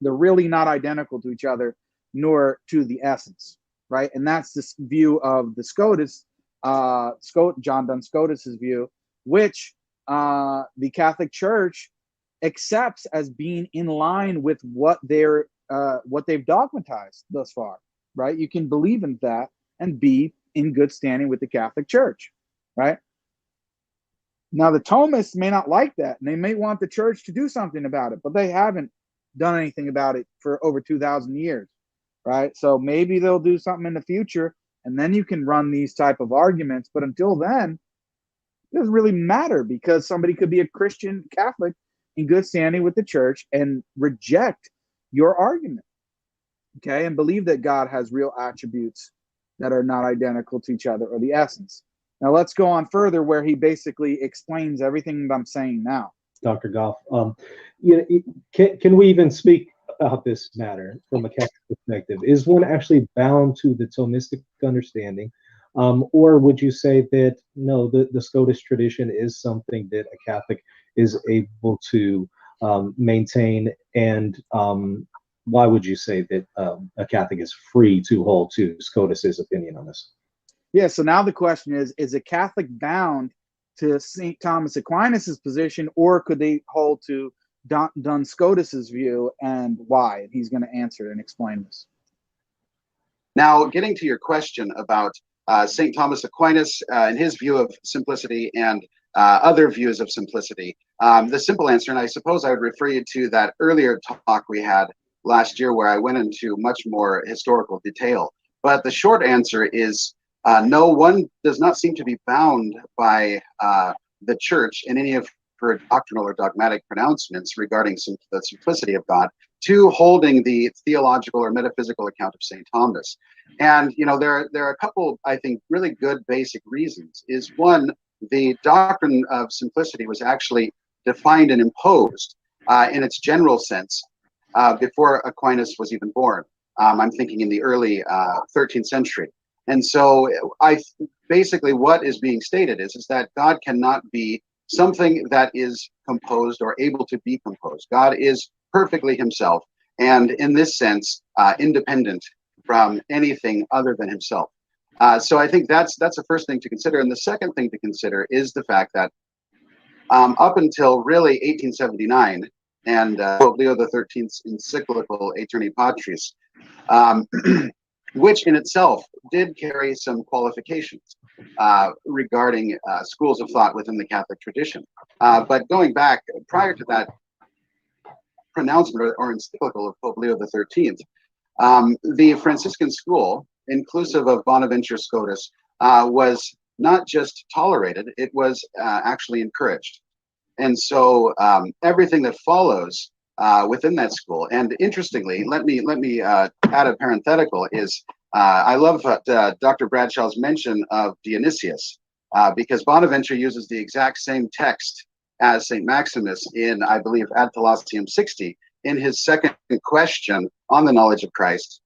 They're really not identical to each other, nor to the essence, right? And that's this view of the Scotus, John Duns Scotus's view, which the Catholic Church accepts as being in line with what they've dogmatized thus far, right? You can believe in that and be in good standing with the Catholic Church, right? Now, the Thomists may not like that, and they may want the church to do something about it, but they haven't done anything about it for over 2,000 years, right? So maybe they'll do something in the future, and then you can run these type of arguments. But until then, it doesn't really matter, because somebody could be a Christian Catholic in good standing with the church and reject your argument, okay, and believe that God has real attributes that are not identical to each other or the essence. Now let's go on further, where he basically explains everything that I'm saying now. Dr. Goff, can we even speak about this matter from a Catholic perspective? Is one actually bound to the Thomistic understanding, or would you say that no, the Scotus tradition is something that a Catholic is able to maintain, and why would you say that a Catholic is free to hold to Scotus's opinion on this? Yeah, so now the question is a Catholic bound to St. Thomas Aquinas' position, or could they hold to Duns Scotus's view, and why? And he's going to answer and explain this. Now, getting to your question about St. Thomas Aquinas and his view of simplicity and other views of simplicity, the simple answer, and I suppose I would refer you to that earlier talk we had last year where I went into much more historical detail. But the short answer is no, one does not seem to be bound by the church in any of her doctrinal or dogmatic pronouncements regarding the simplicity of God to holding the theological or metaphysical account of St. Thomas. And, you know, there are a couple, I think, really good basic reasons. Is one, the doctrine of simplicity was actually defined and imposed in its general sense before Aquinas was even born. I'm thinking in the early 13th century. And so basically what is being stated is that God cannot be something that is composed or able to be composed. God is perfectly himself, and in this sense, independent from anything other than himself. So I think that's the first thing to consider. And the second thing to consider is the fact that up until really 1879, and Pope Leo XIII's encyclical Aeterni Patris, which in itself did carry some qualifications regarding schools of thought within the Catholic tradition. But going back prior to that pronouncement or encyclical of Pope Leo XIII, the Franciscan school, inclusive of Bonaventure Scotus, was not just tolerated, it was actually encouraged. And so everything that follows within that school, and interestingly, let me add a parenthetical, is I love Dr. Bradshaw's mention of Dionysius, because Bonaventure uses the exact same text as St. Maximus in, I believe, Ad Thalassium 60, in his second question on the knowledge of Christ,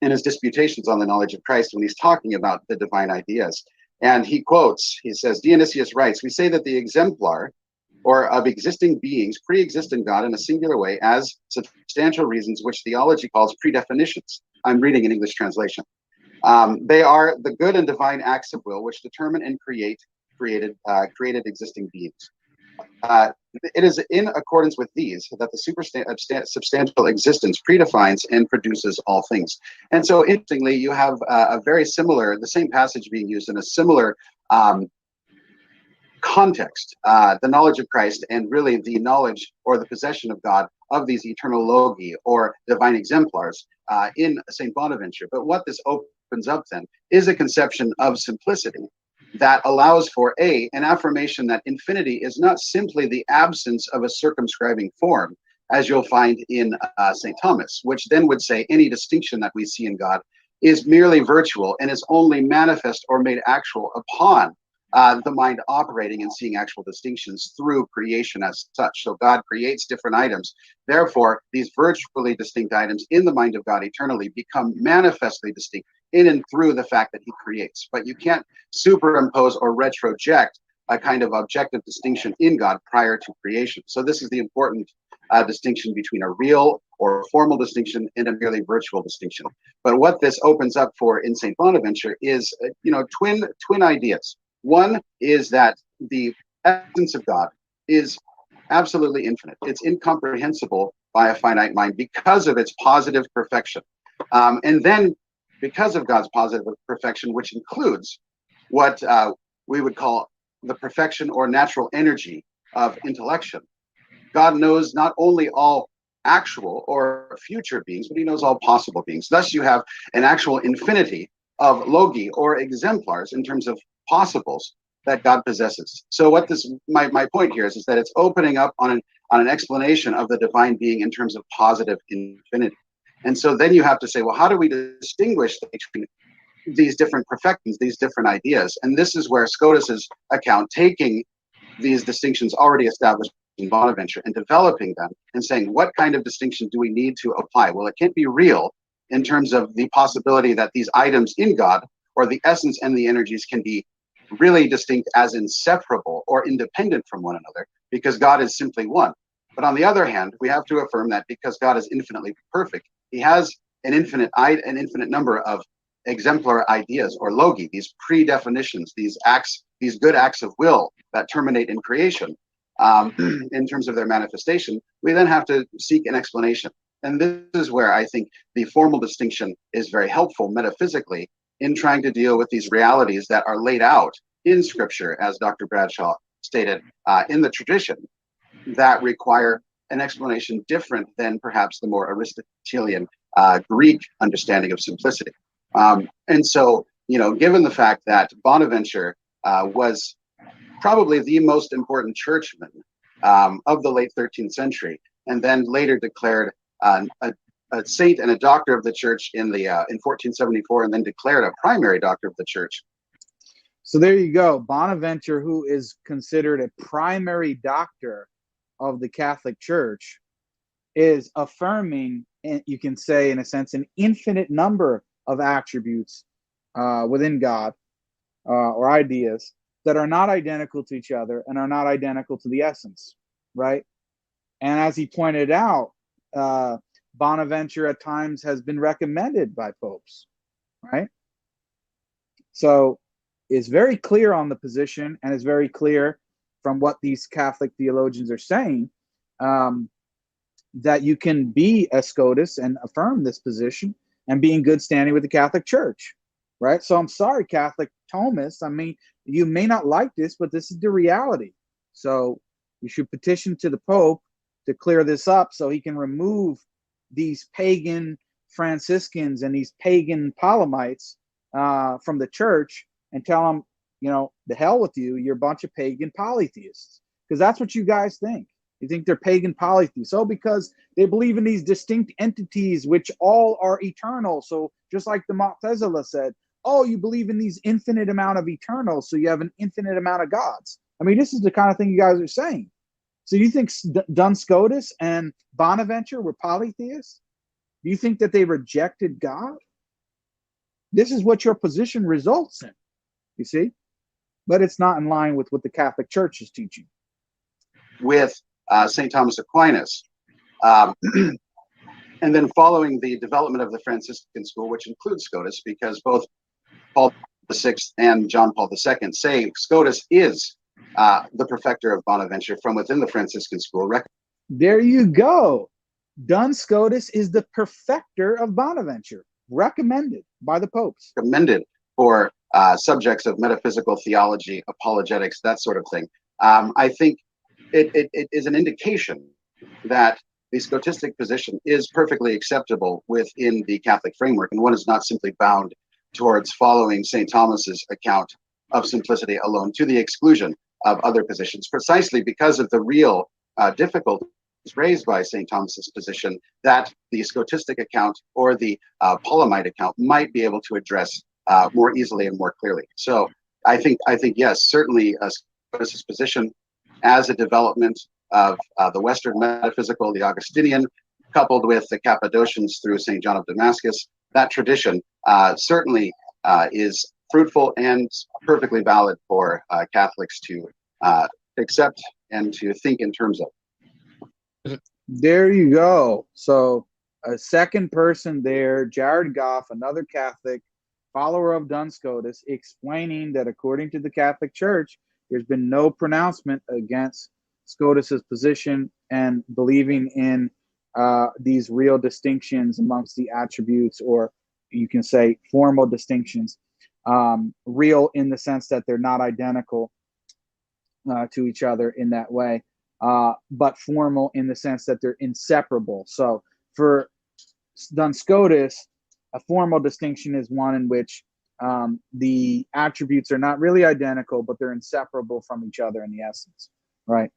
in his disputations on the knowledge of Christ, when he's talking about the divine ideas. And he quotes, he says, Dionysius writes, "We say that the exemplar, or of existing beings, pre-exist in God in a singular way as substantial reasons, which theology calls predefinitions." I'm reading an English translation. They are the good and divine acts of will which determine and created existing beings. It is in accordance with these that the substantial existence predefines and produces all things. And so interestingly, you have a very similar, the same passage being used in a similar context, the knowledge of Christ and really the knowledge or the possession of God of these eternal logi or divine exemplars in St. Bonaventure. But what this opens up then is a conception of simplicity that allows for an affirmation that infinity is not simply the absence of a circumscribing form, as you'll find in St. Thomas, which then would say any distinction that we see in God is merely virtual and is only manifest or made actual upon the mind operating and seeing actual distinctions through creation as such. So God creates different items. Therefore, these virtually distinct items in the mind of God eternally become manifestly distinct in and through the fact that he creates. But you can't superimpose or retroject a kind of objective distinction in God prior to creation. So this is the important distinction between a real or formal distinction and a merely virtual distinction. But what this opens up for in St. Bonaventure is, twin ideas. One is that the essence of God is absolutely infinite. It's incomprehensible by a finite mind because of its positive perfection. And then because of God's positive perfection, which includes what we would call the perfection or natural energy of intellection, God knows not only all actual or future beings, but he knows all possible beings. Thus, you have an actual infinity of logi or exemplars in terms of possibles that God possesses. So what my point here is that it's opening up on an explanation of the divine being in terms of positive infinity. And so then you have to say, well, how do we distinguish between these different perfections, these different ideas? And this is where Scotus's account, taking these distinctions already established in Bonaventure and developing them and saying, what kind of distinction do we need to apply? Well, it can't be real in terms of the possibility that these items in God, or the essence and the energies, can be really distinct as inseparable or independent from one another, because God is simply one. But on the other hand, we have to affirm that because God is infinitely perfect, he has an infinite number of exemplar ideas, or logi, these predefinitions, these acts, these good acts of will that terminate in creation, in terms of their manifestation, we then have to seek an explanation. And this is where I think the formal distinction is very helpful metaphysically in trying to deal with these realities that are laid out in Scripture, as Dr. Bradshaw stated, in the tradition, that require an explanation different than perhaps the more Aristotelian Greek understanding of simplicity. And so, given the fact that Bonaventure was probably the most important churchman of the late 13th century, and then later declared a saint and a doctor of the church in 1474, and then declared a primary doctor of the church. So there you go. Bonaventure, who is considered a primary doctor of the Catholic Church, is affirming, you can say, in a sense, an infinite number of attributes within God or ideas that are not identical to each other and are not identical to the essence, right? And as he pointed out, Bonaventure at times has been recommended by popes, right? So is very clear on the position, and is very clear from what these Catholic theologians are saying, that you can be a Scotus and affirm this position and be in good standing with the Catholic Church, right? So I'm sorry, Catholic Thomists. I mean, you may not like this, but this is the reality. So you should petition to the Pope to clear this up so he can remove these pagan Franciscans and these pagan Palamites from the church and tell them, the hell with you, you're a bunch of pagan polytheists. Because that's what you guys think. You think they're pagan polytheists. So because they believe in these distinct entities which all are eternal. So just like the Mu'tazila said, oh, you believe in these infinite amount of eternals, so you have an infinite amount of gods. I mean, this is the kind of thing you guys are saying. So you think Duns Scotus and Bonaventure were polytheists? Do you think that they rejected God? This is what your position results in, you see? But it's not in line with what the Catholic Church is teaching. With St. Thomas Aquinas. And then following the development of the Franciscan school, which includes Scotus, because both Paul VI and John Paul II say Scotus is the perfecter of Bonaventure from within the Franciscan school. There you go. Duns Scotus is the perfecter of Bonaventure, recommended by the popes. Recommended for subjects of metaphysical theology, apologetics, that sort of thing. I think it is an indication that the Scotistic position is perfectly acceptable within the Catholic framework, and one is not simply bound towards following St. Thomas's account of simplicity alone to the exclusion of other positions, precisely because of the real difficulties raised by St. Thomas's position that the Scotistic account or the Paulamite account might be able to address more easily and more clearly. So I think yes, certainly Scotus's position as a development of the Western metaphysical, the Augustinian, coupled with the Cappadocians through St. John of Damascus, that tradition certainly is fruitful and perfectly valid for Catholics to accept and to think in terms of. There you go. So a second person there, Jared Goff, another Catholic, follower of Duns Scotus, explaining that according to the Catholic Church, there's been no pronouncement against Scotus's position and believing in these real distinctions amongst the attributes, or you can say formal distinctions, real in the sense that they're not identical to each other in that way, but formal in the sense that they're inseparable. So for Duns Scotus, a formal distinction is one in which the attributes are not really identical, but they're inseparable from each other in the essence, right?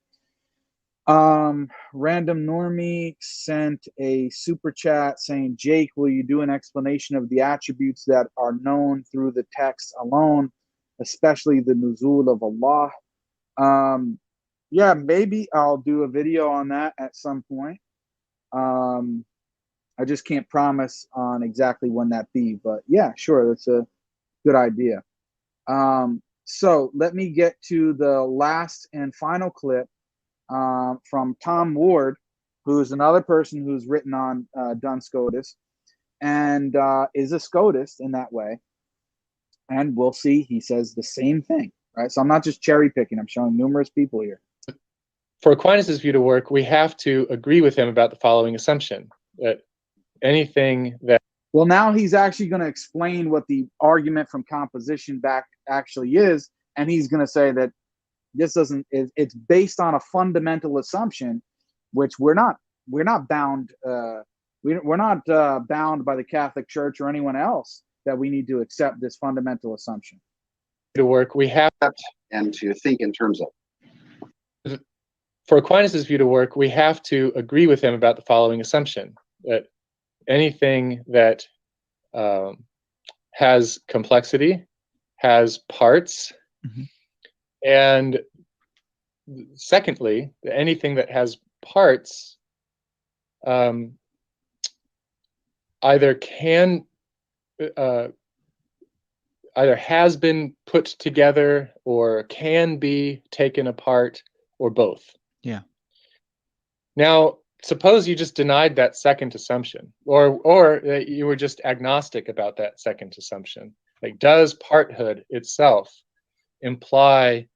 Random Normie sent a super chat saying, Jake, will you do an explanation of the attributes that are known through the text alone, especially the nuzul of Allah? Yeah, maybe I'll do a video on that at some point. I just can't promise on exactly when that be, but yeah, sure, that's a good idea. So let me get to the last and final clip from Tom Ward, who's another person who's written on Duns Scotus. and is a Scotist in that way. And we'll see, he says the same thing, right? So I'm not just cherry picking, I'm showing numerous people here. For Aquinas' view to work, we have to agree with him about the following assumption, that anything that... Well, now he's actually going to explain what the argument from composition back actually is, and he's going to say that this doesn't, it's based on a fundamental assumption, which we're not bound, we're not bound by the Catholic Church or anyone else that we need to accept this fundamental assumption. To work, we have... And to think in terms of. For Aquinas' view to work, we have to agree with him about the following assumption, that anything that has complexity, has parts, and secondly, anything that has parts either has been put together or can be taken apart, or both. Yeah. Now, suppose you just denied that second assumption, or you were just agnostic about that second assumption. Like, does parthood itself imply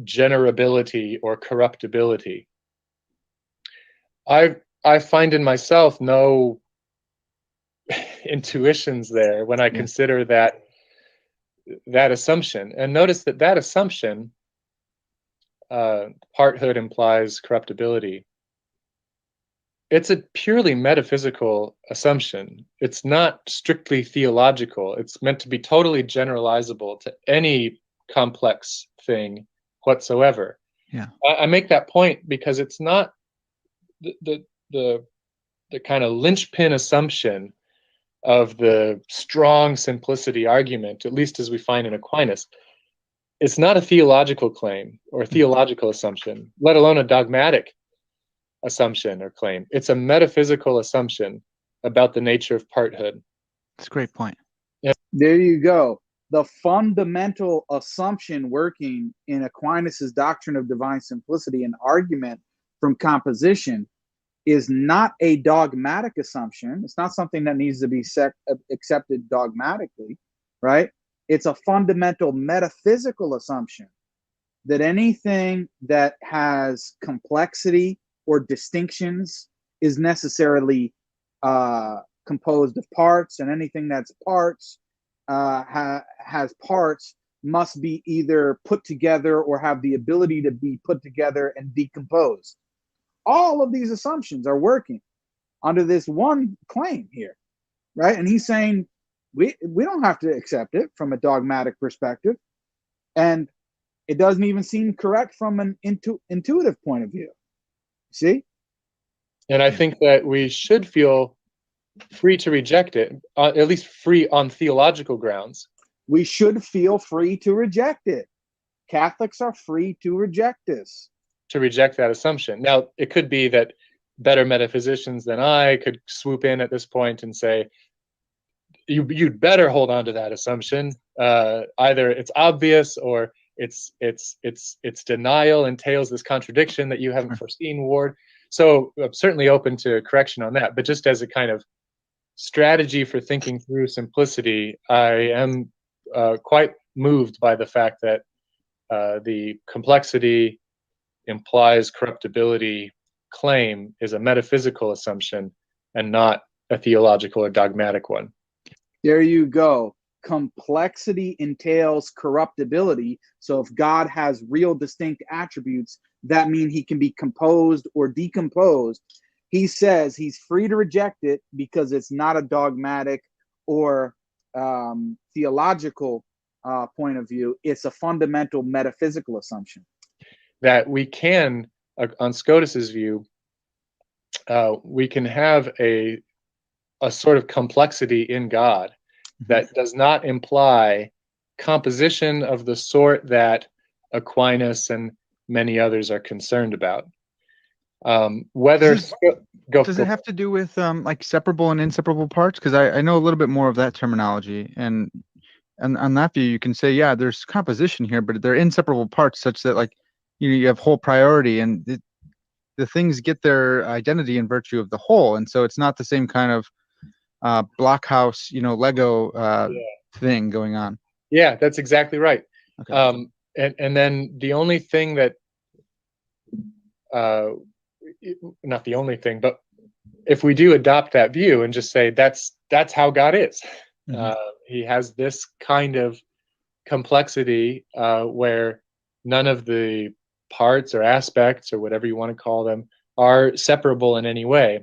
generability or corruptibility? I find in myself no intuitions there when I consider that assumption. And notice that assumption, parthood implies corruptibility, it's a purely metaphysical assumption. It's not strictly theological. It's meant to be totally generalizable to any complex thing whatsoever. Yeah. I make that point because it's not the kind of linchpin assumption of the strong simplicity argument, at least as we find in Aquinas. It's not a theological claim or a theological assumption, let alone a dogmatic assumption or claim. It's a metaphysical assumption about the nature of parthood. That's a great point. Yeah. There you go. The fundamental assumption working in Aquinas' doctrine of divine simplicity and argument from composition is not a dogmatic assumption. It's not something that needs to be accepted dogmatically, right? It's a fundamental metaphysical assumption that anything that has complexity or distinctions is necessarily composed of parts, and anything that's parts has parts must be either put together or have the ability to be put together and decomposed. All of these assumptions are working under this one claim here, right? And he's saying we don't have to accept it from a dogmatic perspective, and it doesn't even seem correct from an intuitive point of view. See? And I think that we should feel free to reject it, at least free on theological grounds. We should feel free to reject it. Catholics are free to reject this. To reject that assumption. Now, it could be that better metaphysicians than I could swoop in at this point and say, you'd better hold on to that assumption. Either it's obvious or its denial entails this contradiction that you haven't foreseen, Ward. So I'm certainly open to correction on that. But just as a kind of strategy for thinking through simplicity, I am quite moved by the fact that the complexity implies corruptibility claim is a metaphysical assumption and not a theological or dogmatic one. There you go. Complexity entails corruptibility. So if God has real distinct attributes, that means he can be composed or decomposed. He says he's free to reject it because it's not a dogmatic or theological point of view. It's a fundamental metaphysical assumption. That we can, on Scotus's view, we can have a sort of complexity in God that does not imply composition of the sort that Aquinas and many others are concerned about. Does it have to do with like separable and inseparable parts? Because I know a little bit more of that terminology, and on that view, you can say, yeah, there's composition here, but they're inseparable parts such that, like, you have whole priority, and the things get their identity in virtue of the whole, and so it's not the same kind of blockhouse, Lego thing going on. Yeah, that's exactly right. Okay. And then the only thing that, not the only thing, but if we do adopt that view and just say that's how God is, he has this kind of complexity where none of the parts or aspects or whatever you want to call them are separable in any way.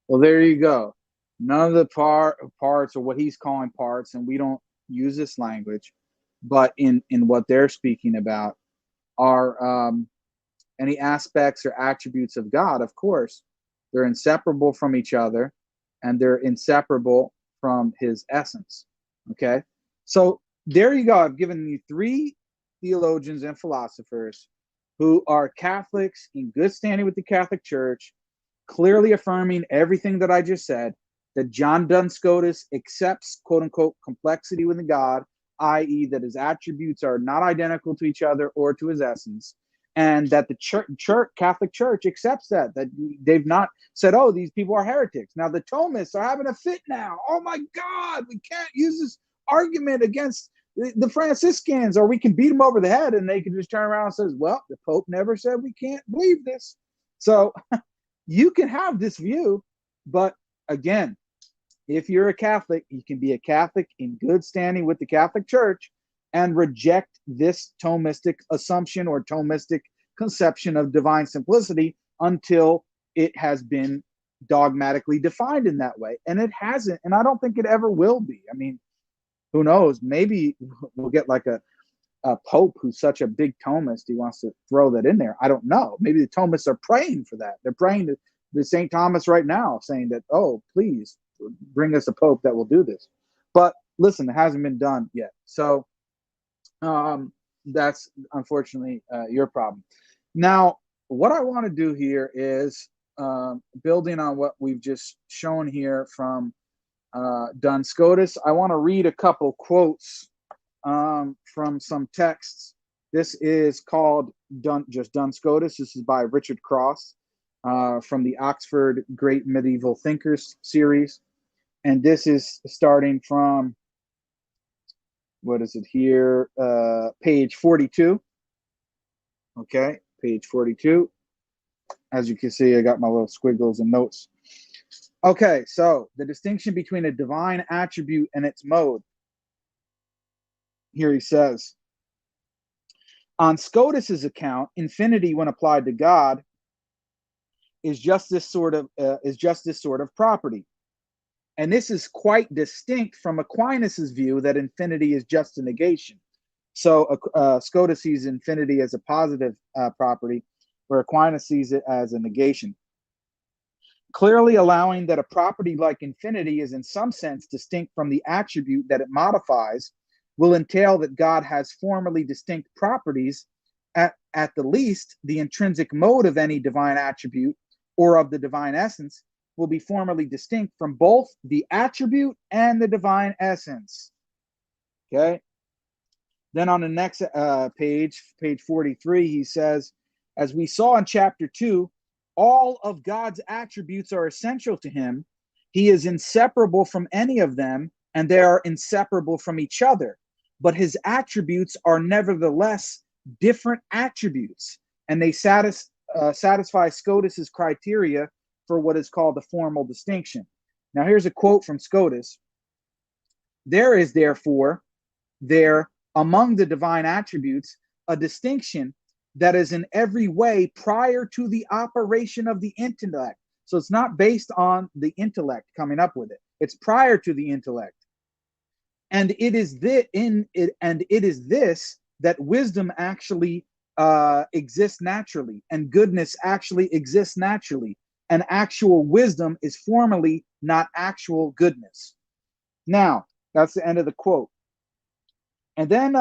Well, there you go. None of the parts, or what he's calling parts, and we don't use this language, but in what they're speaking about are any aspects or attributes of God. Of course, they're inseparable from each other, and they're inseparable from his essence. Okay, so there you go. I've given you 3 theologians and philosophers who are Catholics in good standing with the Catholic Church, clearly affirming everything that I just said, that John Duns Scotus accepts, quote unquote, complexity within God, i.e., that his attributes are not identical to each other or to his essence, and that the Catholic Church accepts that they've not said, oh, these people are heretics. Now the Thomists are having a fit now. Oh my God, we can't use this argument against the Franciscans, or we can beat them over the head, and they can just turn around and says, well, the Pope never said we can't believe this. So you can have this view, but again, if you're a Catholic, you can be a Catholic in good standing with the Catholic Church and reject this Thomistic assumption or Thomistic conception of divine simplicity until it has been dogmatically defined in that way. And it hasn't, and I don't think it ever will be. I mean, who knows? Maybe we'll get like a Pope who's such a big Thomist, he wants to throw that in there. I don't know. Maybe the Thomists are praying for that. They're praying to St. Thomas right now, saying that, oh, please bring us a Pope that will do this. But listen, it hasn't been done yet. So that's unfortunately your problem. Now, what I want to do here is building on what we've just shown here from Duns Scotus. I want to read a couple quotes from some texts. This is called Duns Scotus. This is by Richard Cross from the Oxford Great Medieval Thinkers series. And this is starting from, what is it here? Page 42. Okay, page 42. As you can see, I got my little squiggles and notes. Okay, so the distinction between a divine attribute and its mode. Here he says, on Scotus's account, infinity, when applied to God, is just this sort of property. And this is quite distinct from Aquinas's view that infinity is just a negation. So Scotus sees infinity as a positive property, where Aquinas sees it as a negation. Clearly allowing that a property like infinity is in some sense distinct from the attribute that it modifies will entail that God has formally distinct properties. At the least, the intrinsic mode of any divine attribute or of the divine essence will be formally distinct from both the attribute and the divine essence. Okay. Then on the next page 43, he says, as we saw in chapter 2, all of God's attributes are essential to him. He is inseparable from any of them, and they are inseparable from each other. But his attributes are nevertheless different attributes, and they satisfy Scotus's criteria for what is called the formal distinction. Now, here's a quote from Scotus. There is therefore among the divine attributes a distinction that is in every way prior to the operation of the intellect. So it's not based on the intellect coming up with it. It's prior to the intellect. And it is this that wisdom actually exists naturally, and goodness actually exists naturally, and actual wisdom is formally not actual goodness. Now, that's the end of the quote. And then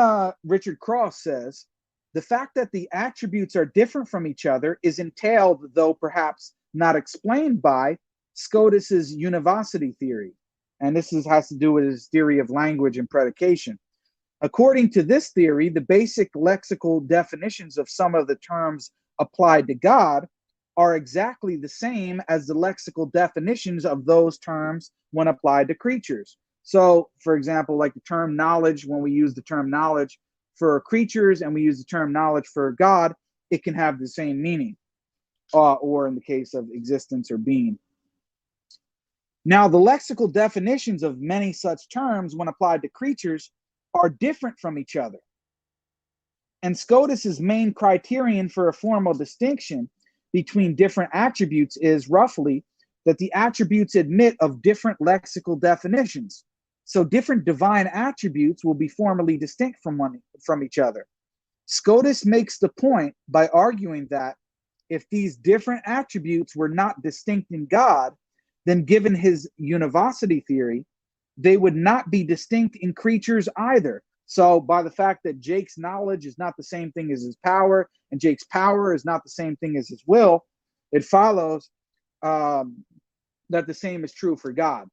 Richard Cross says, the fact that the attributes are different from each other is entailed, though perhaps not explained by, Scotus's univocity theory. And this has to do with his theory of language and predication. According to this theory, the basic lexical definitions of some of the terms applied to God are exactly the same as the lexical definitions of those terms when applied to creatures. So, for example, like the term knowledge, when we use the term knowledge for creatures and we use the term knowledge for God, it can have the same meaning, or in the case of existence or being. Now, the lexical definitions of many such terms when applied to creatures are different from each other. And Scotus's main criterion for a formal distinction between different attributes is roughly that the attributes admit of different lexical definitions. So different divine attributes will be formally distinct from each other. Scotus makes the point by arguing that if these different attributes were not distinct in God, then given his univocity theory, they would not be distinct in creatures either. So by the fact that Jake's knowledge is not the same thing as his power, and Jake's power is not the same thing as his will, it follows that the same is true for God,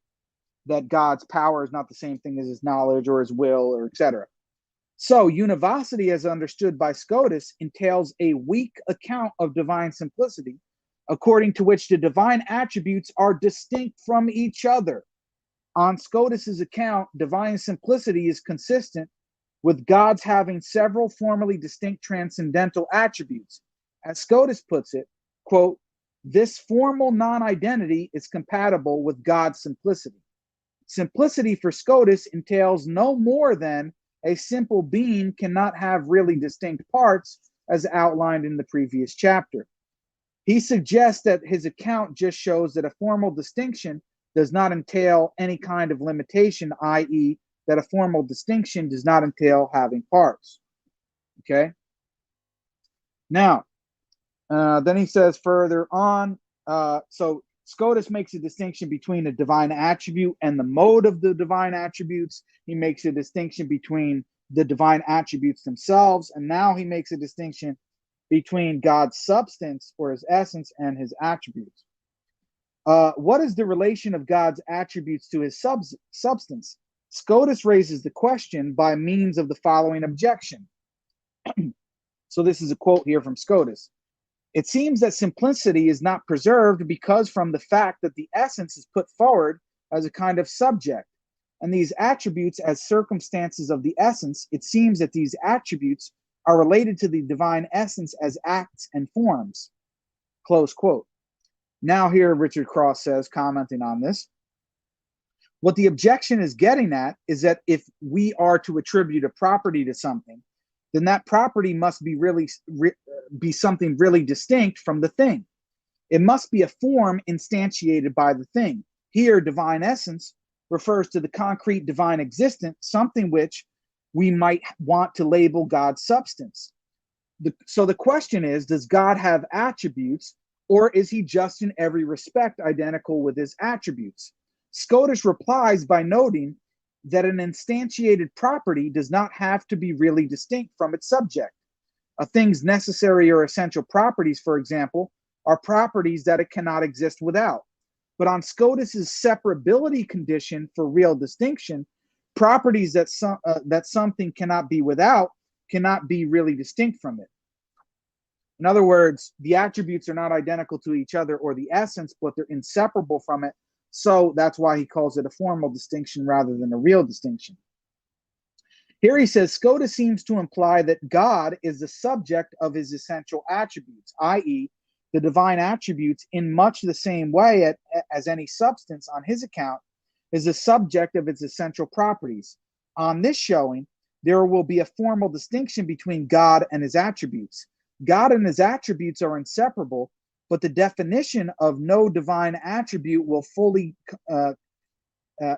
that God's power is not the same thing as his knowledge or his will, or etc. So univocity, as understood by Scotus, entails a weak account of divine simplicity, according to which the divine attributes are distinct from each other. On Scotus's account, divine simplicity is consistent with God's having several formally distinct transcendental attributes. As Scotus puts it, quote, this formal non-identity is compatible with God's simplicity. Simplicity for Scotus entails no more than a simple being cannot have really distinct parts, as outlined in the previous chapter. He suggests that his account just shows that a formal distinction does not entail any kind of limitation, i.e., that a formal distinction does not entail having parts. Okay? Now, then he says further on, so Scotus makes a distinction between a divine attribute and the mode of the divine attributes. He makes a distinction between the divine attributes themselves, and now he makes a distinction between God's substance or his essence and his attributes. What is the relation of God's attributes to his substance? Scotus raises the question by means of the following objection. So this is a quote here from Scotus. It seems that simplicity is not preserved because from the fact that the essence is put forward as a kind of subject, and these attributes as circumstances of the essence, it seems that these attributes are related to the divine essence as acts and forms. Close quote. Now here Richard Cross says, commenting on this, what the objection is getting at is that if we are to attribute a property to something, then that property must be be something really distinct from the thing. It must be a form instantiated by the thing. Here, divine essence refers to the concrete divine existence, something which we might want to label God's substance. So the question is, does God have attributes, or is he just in every respect identical with his attributes? Scotus replies by noting that an instantiated property does not have to be really distinct from its subject. A thing's necessary or essential properties, for example, are properties that it cannot exist without. But on Scotus's separability condition for real distinction, properties that something cannot be without cannot be really distinct from it. In other words, the attributes are not identical to each other or the essence, but they're inseparable from it. So that's why he calls it a formal distinction rather than a real distinction. Here he says, Scotus seems to imply that God is the subject of his essential attributes, i.e., the divine attributes, in much the same way as any substance on his account is the subject of its essential properties. On this showing, there will be a formal distinction between God and his attributes. God and his attributes are inseparable, but the definition of no divine attribute will fully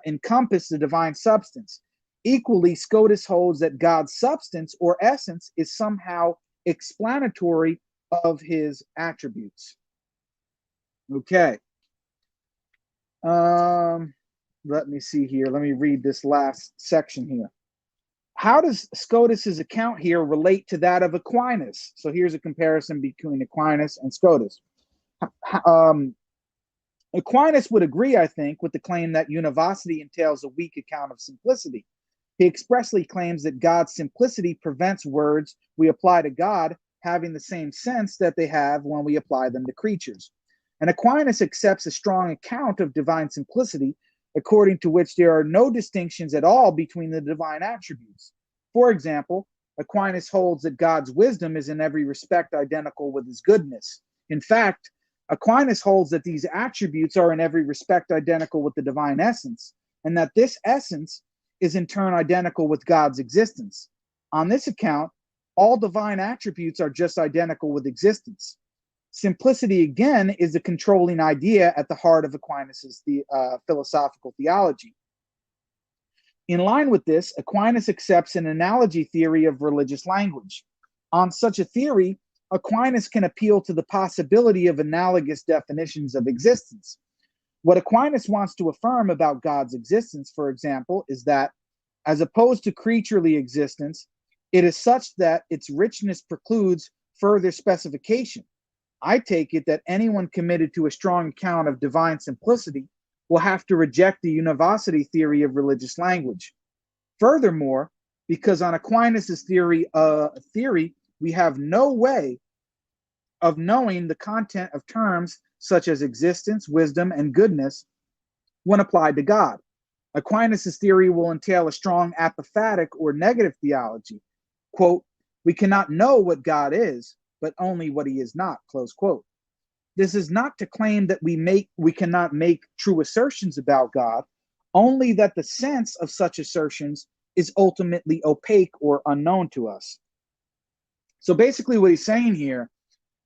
encompass the divine substance. Equally, Scotus holds that God's substance or essence is somehow explanatory of his attributes. Okay. Let me see here. Let me read this last section here. How does Scotus's account here relate to that of Aquinas? So here's a comparison between Aquinas and Scotus. Aquinas would agree, I think, with the claim that univocity entails a weak account of simplicity. He expressly claims that God's simplicity prevents words we apply to God having the same sense that they have when we apply them to creatures. And Aquinas accepts a strong account of divine simplicity, according to which there are no distinctions at all between the divine attributes. For example, Aquinas holds that God's wisdom is in every respect identical with his goodness. In fact, Aquinas holds that these attributes are in every respect identical with the divine essence, and that this essence is in turn identical with God's existence. On this account, all divine attributes are just identical with existence. Simplicity, again, is the controlling idea at the heart of Aquinas' philosophical theology. In line with this, Aquinas accepts an analogy theory of religious language. On such a theory, Aquinas can appeal to the possibility of analogous definitions of existence. What Aquinas wants to affirm about God's existence, for example, is that, as opposed to creaturely existence, it is such that its richness precludes further specification. I take it that anyone committed to a strong account of divine simplicity will have to reject the univocity theory of religious language. Furthermore, because on Aquinas' theory, we have no way of knowing the content of terms such as existence, wisdom, and goodness when applied to God. Aquinas' theory will entail a strong apophatic or negative theology. Quote, we cannot know what God is, but only what he is not, close quote. This is not to claim that we cannot make true assertions about God, only that the sense of such assertions is ultimately opaque or unknown to us. So basically what he's saying here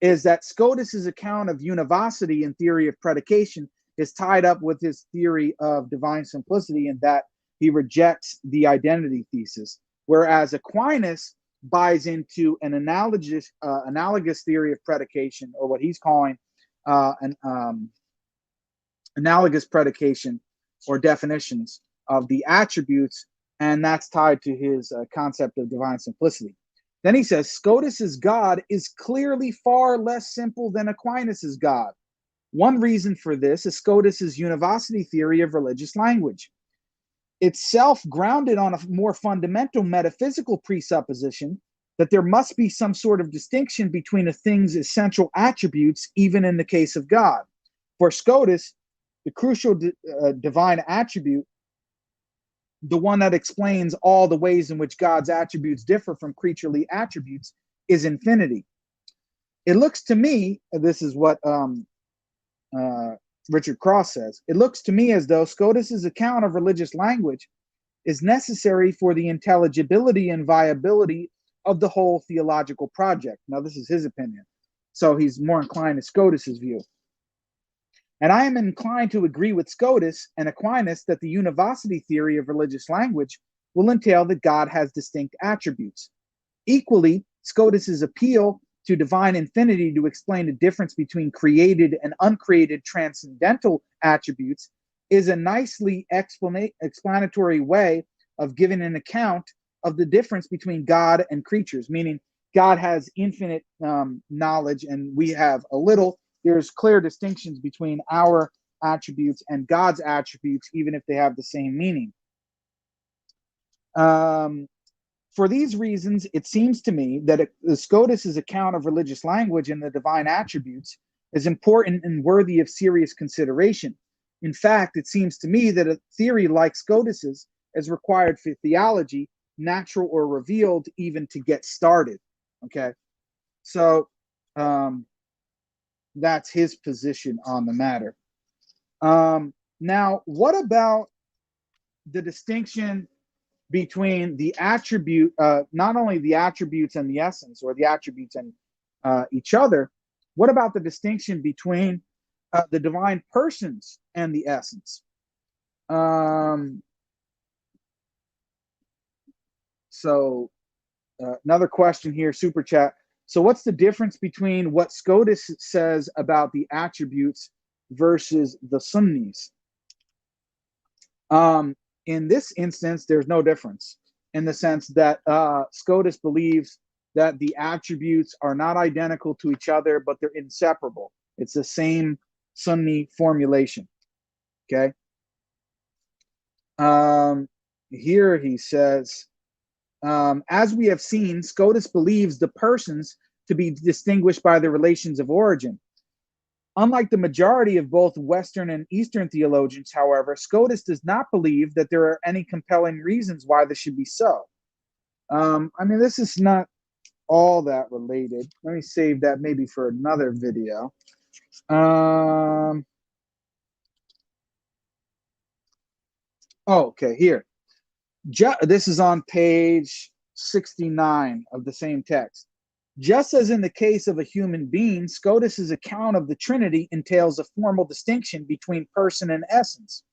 is that Scotus' account of univocity and theory of predication is tied up with his theory of divine simplicity, in that he rejects the identity thesis, whereas Aquinas buys into an analogous theory of predication, or what he's calling an analogous predication or definitions of the attributes, and that's tied to his concept of divine simplicity. Then he says, Scotus' God is clearly far less simple than Aquinas' God. One reason for this is Scotus' univocity theory of religious language, itself grounded on a more fundamental metaphysical presupposition that there must be some sort of distinction between a thing's essential attributes, even in the case of God. For Scotus, the crucial divine attribute, the one that explains all the ways in which God's attributes differ from creaturely attributes, is infinity. It looks to me, this is what Richard Cross says, it looks to me as though Scotus' account of religious language is necessary for the intelligibility and viability of the whole theological project. Now, this is his opinion, so he's more inclined to Scotus' view. And I am inclined to agree with Scotus and Aquinas that the univocity theory of religious language will entail that God has distinct attributes. Equally, Scotus' appeal to divine infinity to explain the difference between created and uncreated transcendental attributes is a nicely explanatory way of giving an account of the difference between God and creatures, meaning God has infinite knowledge and we have a little. There's clear distinctions between our attributes and God's attributes, even if they have the same meaning. For these reasons, it seems to me that Scotus' account of religious language and the divine attributes is important and worthy of serious consideration. In fact, it seems to me that a theory like Scotus's is required for theology, natural or revealed, even to get started. Okay, so that's his position on the matter. Now, what about the distinction between the attribute, not only the attributes and the essence, or the attributes and each other? What about the distinction between the divine persons and the essence? So another question here, super chat. So what's the difference between what Scotus says about the attributes versus the Sunnis? In this instance, there's no difference, in the sense that Scotus believes that the attributes are not identical to each other, but they're inseparable. It's the same Sunni formulation. Okay. Here he says, as we have seen, Scotus believes the persons to be distinguished by their relations of origin. Unlike the majority of both Western and Eastern theologians, however, Scotus does not believe that there are any compelling reasons why this should be so. I mean, this is not all that related. Let me save that maybe for another video. Okay, here. This is on page 69 of the same text. Just as in the case of a human being, Scotus's account of the Trinity entails a formal distinction between person and essence.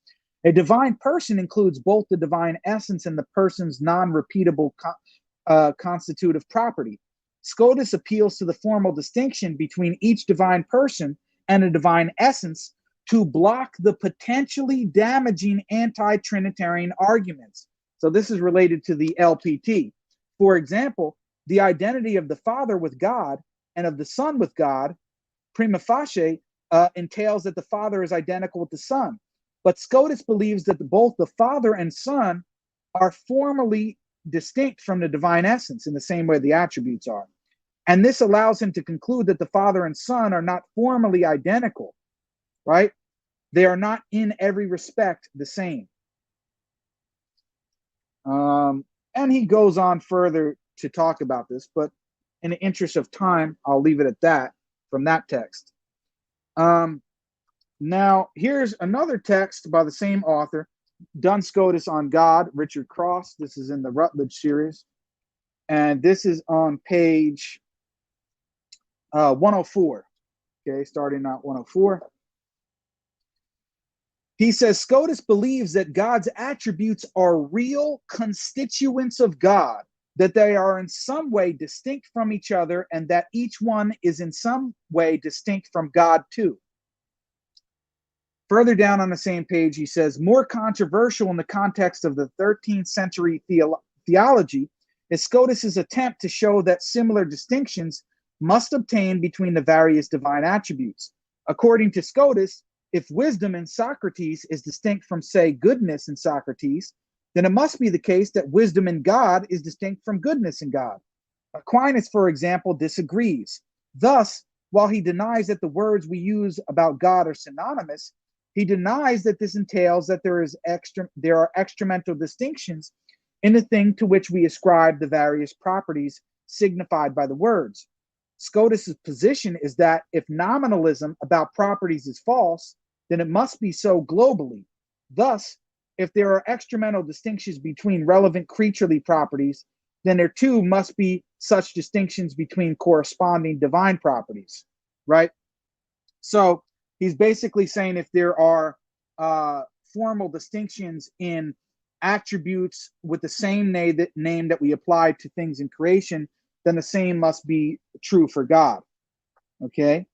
A divine person includes both the divine essence and the person's non-repeatable constitutive property. Scotus appeals to the formal distinction between each divine person and a divine essence to block the potentially damaging anti-Trinitarian arguments. So this is related to the LPT. For example, the identity of the Father with God and of the Son with God, prima facie, entails that the Father is identical with the Son. But Scotus believes that both the Father and Son are formally distinct from the divine essence in the same way the attributes are. And this allows him to conclude that the Father and Son are not formally identical, right? They are not in every respect the same. And he goes on further to talk about this, but in the interest of time, I'll leave it at that from that text. Now, here's another text by the same author, Duns Scotus on God, Richard Cross. This is in the Rutledge series. And this is on page 104. Okay, starting at 104. He says, Scotus believes that God's attributes are real constituents of God, that they are in some way distinct from each other, and that each one is in some way distinct from God too. Further down on the same page, he says, more controversial in the context of the 13th century theology is Scotus's attempt to show that similar distinctions must obtain between the various divine attributes. According to Scotus, if wisdom in Socrates is distinct from, say, goodness in Socrates, then it must be the case that wisdom in God is distinct from goodness in God. Aquinas, for example, disagrees. Thus, while he denies that the words we use about God are synonymous, he denies that this entails that there are extramental distinctions in the thing to which we ascribe the various properties signified by the words. Scotus's position is that if nominalism about properties is false, then it must be so globally. Thus, if there are extramental distinctions between relevant creaturely properties, then there too must be such distinctions between corresponding divine properties, right? So he's basically saying if there are formal distinctions in attributes with the same name that we apply to things in creation, then the same must be true for God, okay?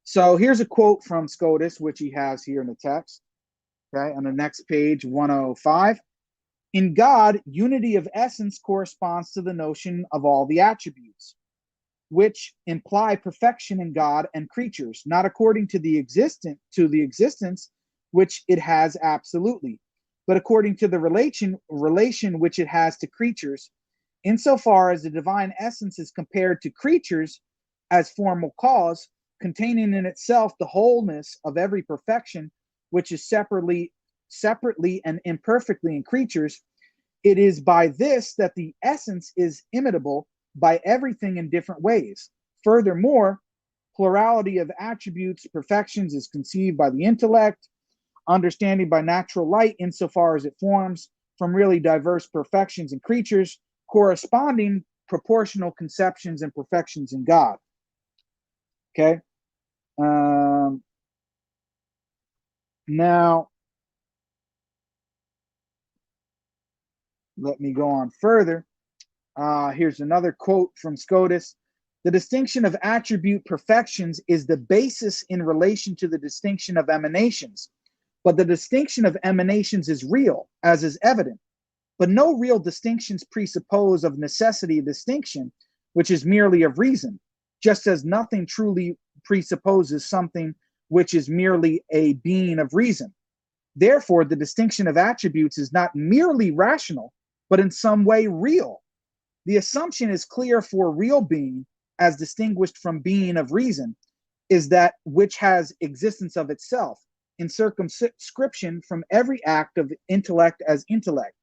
So here's a quote from Scotus, which he has here in the text, okay, on the next page, 105. In God, unity of essence corresponds to the notion of all the attributes, which imply perfection in God and creatures, not according to the existence which it has absolutely, but according to the relation which it has to creatures, insofar as the divine essence is compared to creatures as formal cause, containing in itself the wholeness of every perfection, which is separately and imperfectly in creatures. It is by this that the essence is imitable by everything in different ways. Furthermore, plurality of attributes, perfections, is conceived by the intellect, understanding by natural light, insofar as it forms from really diverse perfections in creatures, corresponding proportional conceptions and perfections in God. Okay. Now, let me go on further. Here's another quote from Scotus. The distinction of attribute perfections is the basis in relation to the distinction of emanations. But the distinction of emanations is real, as is evident. But no real distinctions presuppose of necessity a distinction, which is merely of reason, just as nothing truly presupposes something which is merely a being of reason. Therefore, the distinction of attributes is not merely rational, but in some way real. The assumption is clear for real being, as distinguished from being of reason, is that which has existence of itself, in circumscription from every act of intellect as intellect.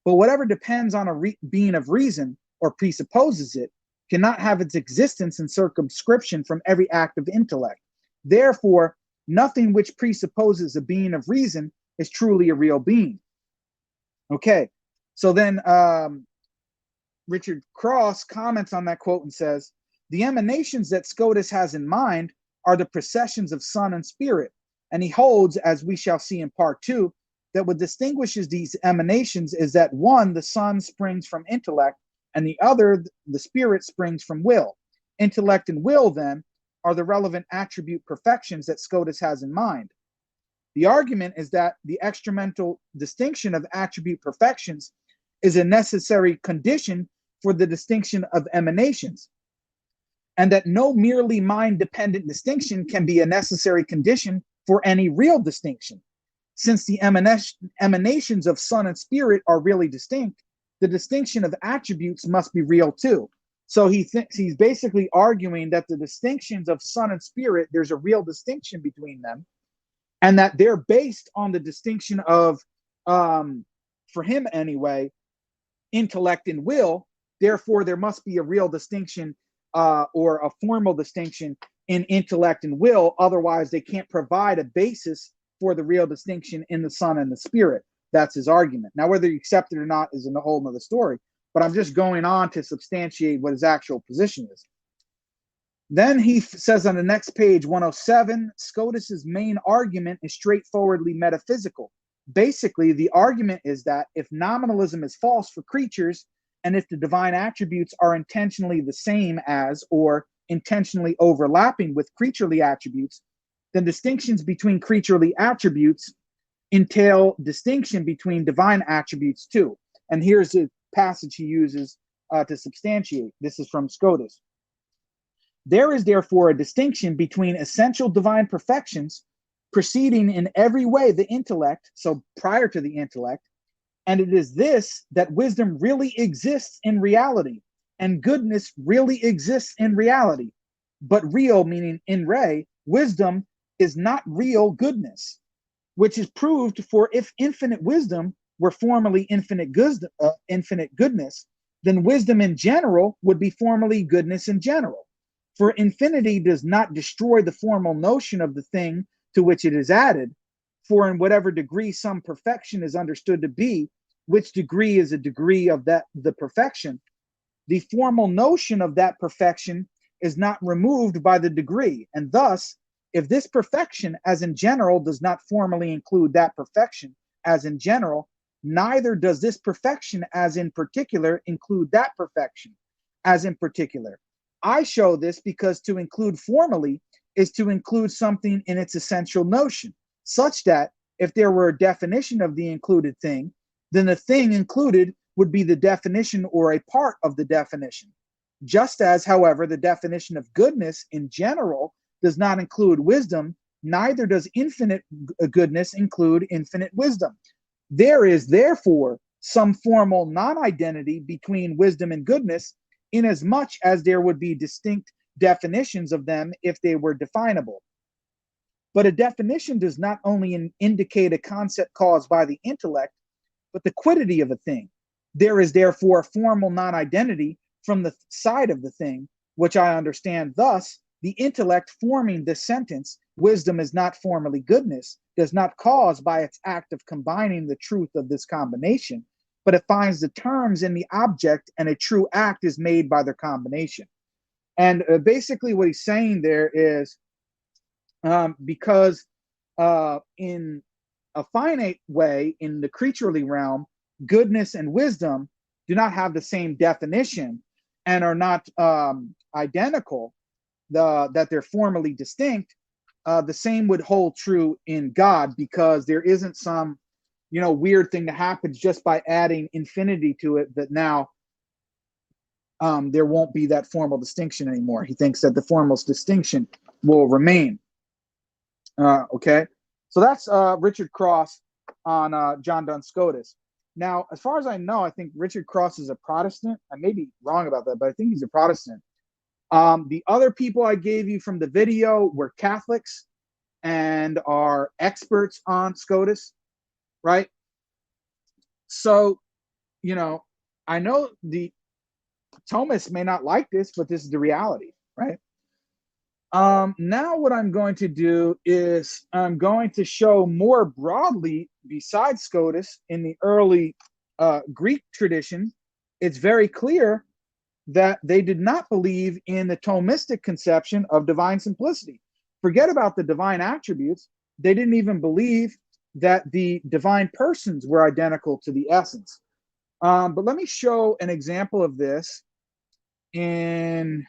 But whatever depends on a being of reason, or presupposes it, cannot have its existence in circumscription from every act of intellect. Therefore, nothing which presupposes a being of reason is truly a real being. Okay, so then Richard Cross comments on that quote and says, the emanations that Scotus has in mind are the processions of sun and spirit, and he holds, as we shall see in part 2, that what distinguishes these emanations is that one, the sun springs from intellect, and the other, the spirit, springs from will. Intellect and will, then, are the relevant attribute perfections that Scotus has in mind. The argument is that the extramental distinction of attribute perfections is a necessary condition for the distinction of emanations, and that no merely mind-dependent distinction can be a necessary condition for any real distinction. Since the emanations of sun and spirit are really distinct, the distinction of attributes must be real too. So he's basically arguing that the distinctions of sun and spirit, there's a real distinction between them, and that they're based on the distinction of, for him anyway, intellect and will. Therefore, there must be a real distinction or a formal distinction in intellect and will. Otherwise, they can't provide a basis for the real distinction in the sun and the spirit. That's his argument. Now, whether you accept it or not is a whole nother story, but I'm just going on to substantiate what his actual position is. Then he says on the next page, 107, Scotus's main argument is straightforwardly metaphysical. Basically, the argument is that if nominalism is false for creatures, and if the divine attributes are intentionally the same as or intentionally overlapping with creaturely attributes, then distinctions between creaturely attributes entail distinction between divine attributes too. And here's a passage he uses to substantiate. This is from Scotus. There is therefore a distinction between essential divine perfections preceding in every way the intellect, so prior to the intellect, and it is this that wisdom really exists in reality, and goodness really exists in reality. But real, meaning in re, wisdom is not real goodness, which is proved, for if infinite wisdom were formally infinite goodness, then wisdom in general would be formally goodness in general. For infinity does not destroy the formal notion of the thing to which it is added, for in whatever degree some perfection is understood to be, which degree is a degree of the perfection, the formal notion of that perfection is not removed by the degree, and thus, if this perfection as in general does not formally include that perfection as in general, neither does this perfection as in particular include that perfection as in particular. I show this because to include formally is to include something in its essential notion, such that if there were a definition of the included thing, then the thing included would be the definition or a part of the definition. Just as, however, the definition of goodness in general does not include wisdom, neither does infinite goodness include infinite wisdom. There is therefore some formal non-identity between wisdom and goodness, inasmuch as there would be distinct definitions of them if they were definable. But a definition does not only indicate a concept caused by the intellect, but the quiddity of a thing. There is therefore a formal non-identity from the side of the thing, which I understand thus: the intellect forming this sentence, wisdom is not formally goodness, does not cause by its act of combining the truth of this combination, but it finds the terms in the object, and a true act is made by their combination. And basically what he's saying there is, because in a finite way, in the creaturely realm, goodness and wisdom do not have the same definition and are not identical, that they're formally distinct. The same would hold true in God, because there isn't some weird thing that happens just by adding infinity to it, that now there won't be that formal distinction anymore. He thinks that the formal distinction will remain. Okay, so that's Richard Cross on John Duns Scotus. Now, as far as I know, I think Richard Cross is a Protestant. I may be wrong about that, but I think he's a Protestant. The other people I gave you from the video were Catholics and are experts on Scotus, right? So, you know, I know the Thomists may not like this, but this is the reality, right? Now what I'm going to do is I'm going to show more broadly, besides Scotus, in the early Greek tradition, it's very clear that they did not believe in the Thomistic conception of divine simplicity. Forget about the divine attributes. They didn't even believe that the divine persons were identical to the essence. But let me show an example of this in,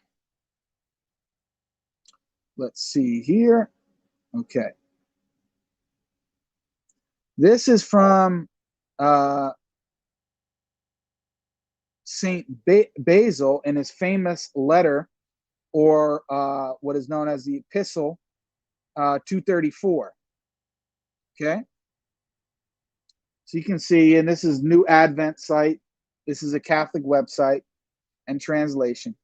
let's see here. Okay. This is from Saint Basil in his famous letter, or what is known as the Epistle 234. Okay. So you can see, and this is New Advent site. This is a Catholic website and translation.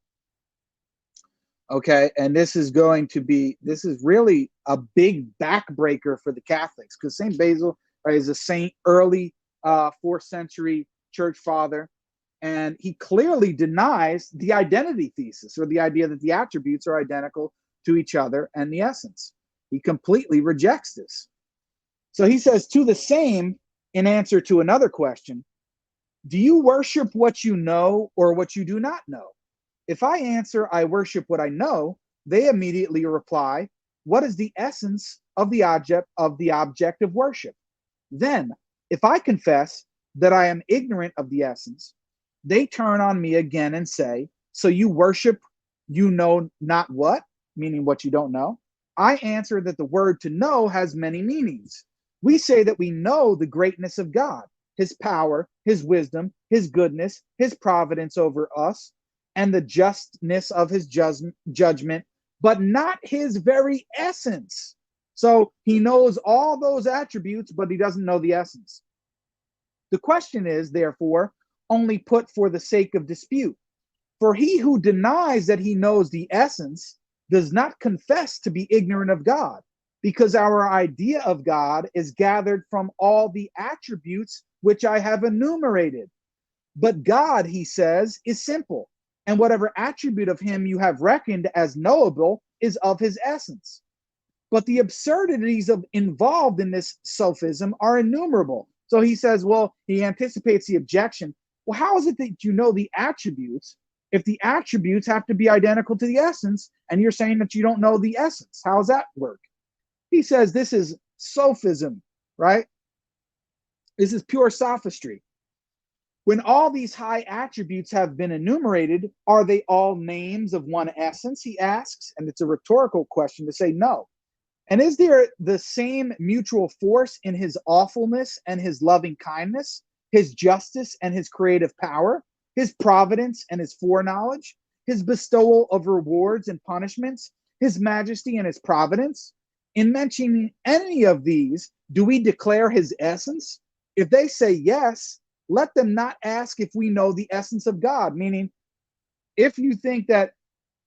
Okay, and this is going to be, this is really a big backbreaker for the Catholics, because Saint Basil, right, is a saint, early 4th century church father, and he clearly denies the identity thesis, or the idea that the attributes are identical to each other and the essence. He completely rejects this. So he says, to the same, in answer to another question, do you worship what you know or what you do not know? If I answer, I worship what I know, they immediately reply, what is the essence of the object of worship? Then, if I confess that I am ignorant of the essence, they turn on me again and say, so you worship you know not what, meaning what you don't know? I answer that the word to know has many meanings. We say that we know the greatness of God, his power, his wisdom, his goodness, his providence over us, and the justness of his judgment, but not his very essence. So he knows all those attributes, but he doesn't know the essence. The question is, therefore, only put for the sake of dispute. For he who denies that he knows the essence does not confess to be ignorant of God, because our idea of God is gathered from all the attributes which I have enumerated. But God, he says, is simple, and whatever attribute of him you have reckoned as knowable is of his essence. But the absurdities involved in this sophism are innumerable. So he says, well, he anticipates the objection. Well, how is it that you know the attributes if the attributes have to be identical to the essence, and you're saying that you don't know the essence? How does that work? He says this is sophism, right? This is pure sophistry. When all these high attributes have been enumerated, are they all names of one essence, he asks? And it's a rhetorical question to say no. And is there the same mutual force in his awfulness and his loving kindness, his justice and his creative power, his providence and his foreknowledge, his bestowal of rewards and punishments, his majesty and his providence? In mentioning any of these, do we declare his essence? If they say yes, let them not ask if we know the essence of God. Meaning, if you think that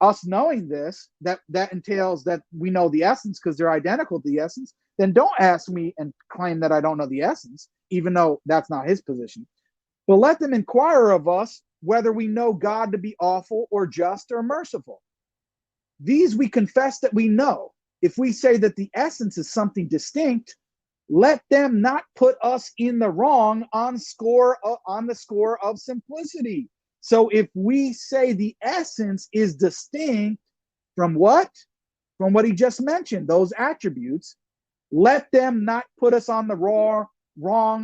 us knowing this, that entails that we know the essence because they're identical to the essence, then don't ask me and claim that I don't know the essence, even though that's not his position. But let them inquire of us whether we know God to be awful or just or merciful. These we confess that we know. If we say that the essence is something distinct, let them not put us in the wrong on the score of simplicity. So if we say the essence is distinct from what? From what he just mentioned, those attributes, let them not put us on the wrong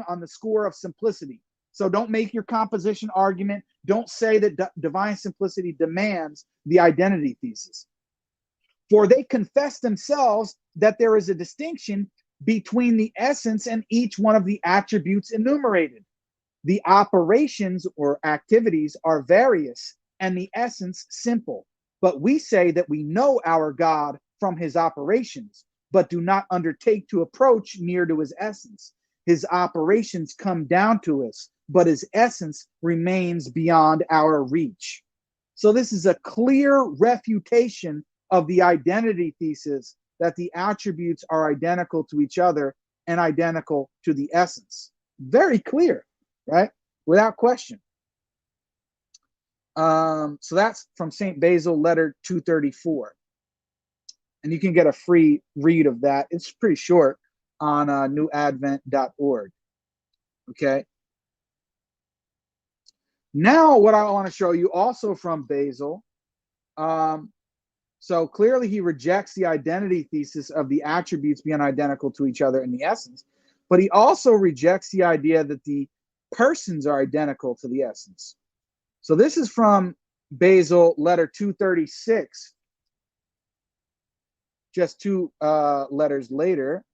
on the score of simplicity. So don't make your composition argument. Don't say that divine simplicity demands the identity thesis. For they confess themselves that there is a distinction between the essence and each one of the attributes enumerated. The operations or activities are various and the essence simple. But we say that we know our God from his operations, but do not undertake to approach near to his essence. His operations come down to us, but his essence remains beyond our reach. So this is a clear refutation of the identity thesis that the attributes are identical to each other and identical to the essence. Very clear, right? Without question. So that's from St. Basil, letter 234. And you can get a free read of that. It's pretty short on newadvent.org. Okay. Now, what I want to show you also from Basil. So clearly he rejects the identity thesis of the attributes being identical to each other in the essence, but he also rejects the idea that the persons are identical to the essence. So this is from Basil, letter 236, just two letters later.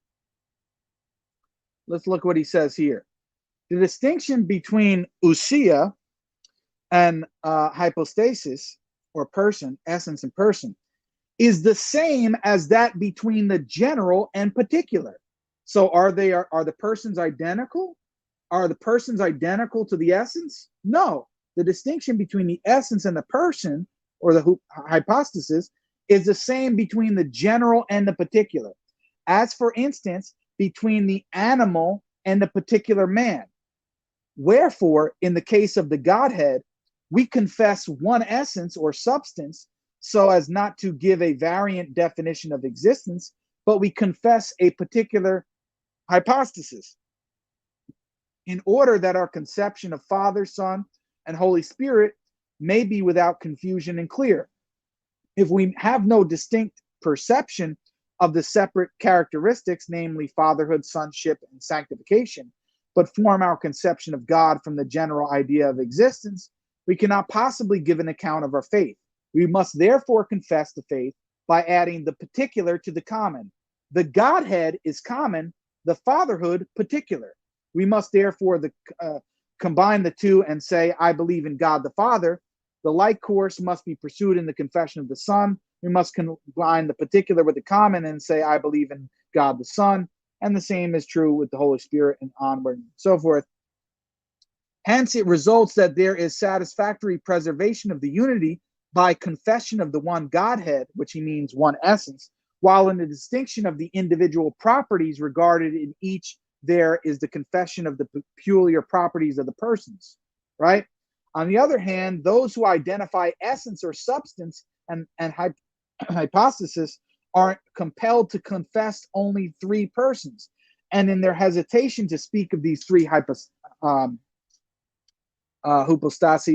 Let's look what he says here. The distinction between ousia and hypostasis, or person, essence and person, is the same as that between the general and particular. So are the persons identical? Are the persons identical to the essence? No. The distinction between the essence and the person, or the hypostasis, is the same between the general and the particular. As for instance, between the animal and the particular man. Wherefore, in the case of the Godhead, we confess one essence or substance so as not to give a variant definition of existence, but we confess a particular hypostasis in order that our conception of Father, Son, and Holy Spirit may be without confusion and clear. If we have no distinct perception of the separate characteristics, namely fatherhood, sonship, and sanctification, but form our conception of God from the general idea of existence, we cannot possibly give an account of our faith. We must therefore confess the faith by adding the particular to the common. The Godhead is common, the fatherhood particular. We must therefore combine the two and say, I believe in God the Father. The like course must be pursued in the confession of the Son. We must combine the particular with the common and say, I believe in God the Son. And the same is true with the Holy Spirit, and onward and so forth. Hence, it results that there is satisfactory preservation of the unity by confession of the one Godhead, which he means one essence, while in the distinction of the individual properties regarded in each, there is the confession of the peculiar properties of the persons, right? On the other hand, those who identify essence or substance and hypostasis are compelled to confess only three persons, and in their hesitation to speak of these three hypostases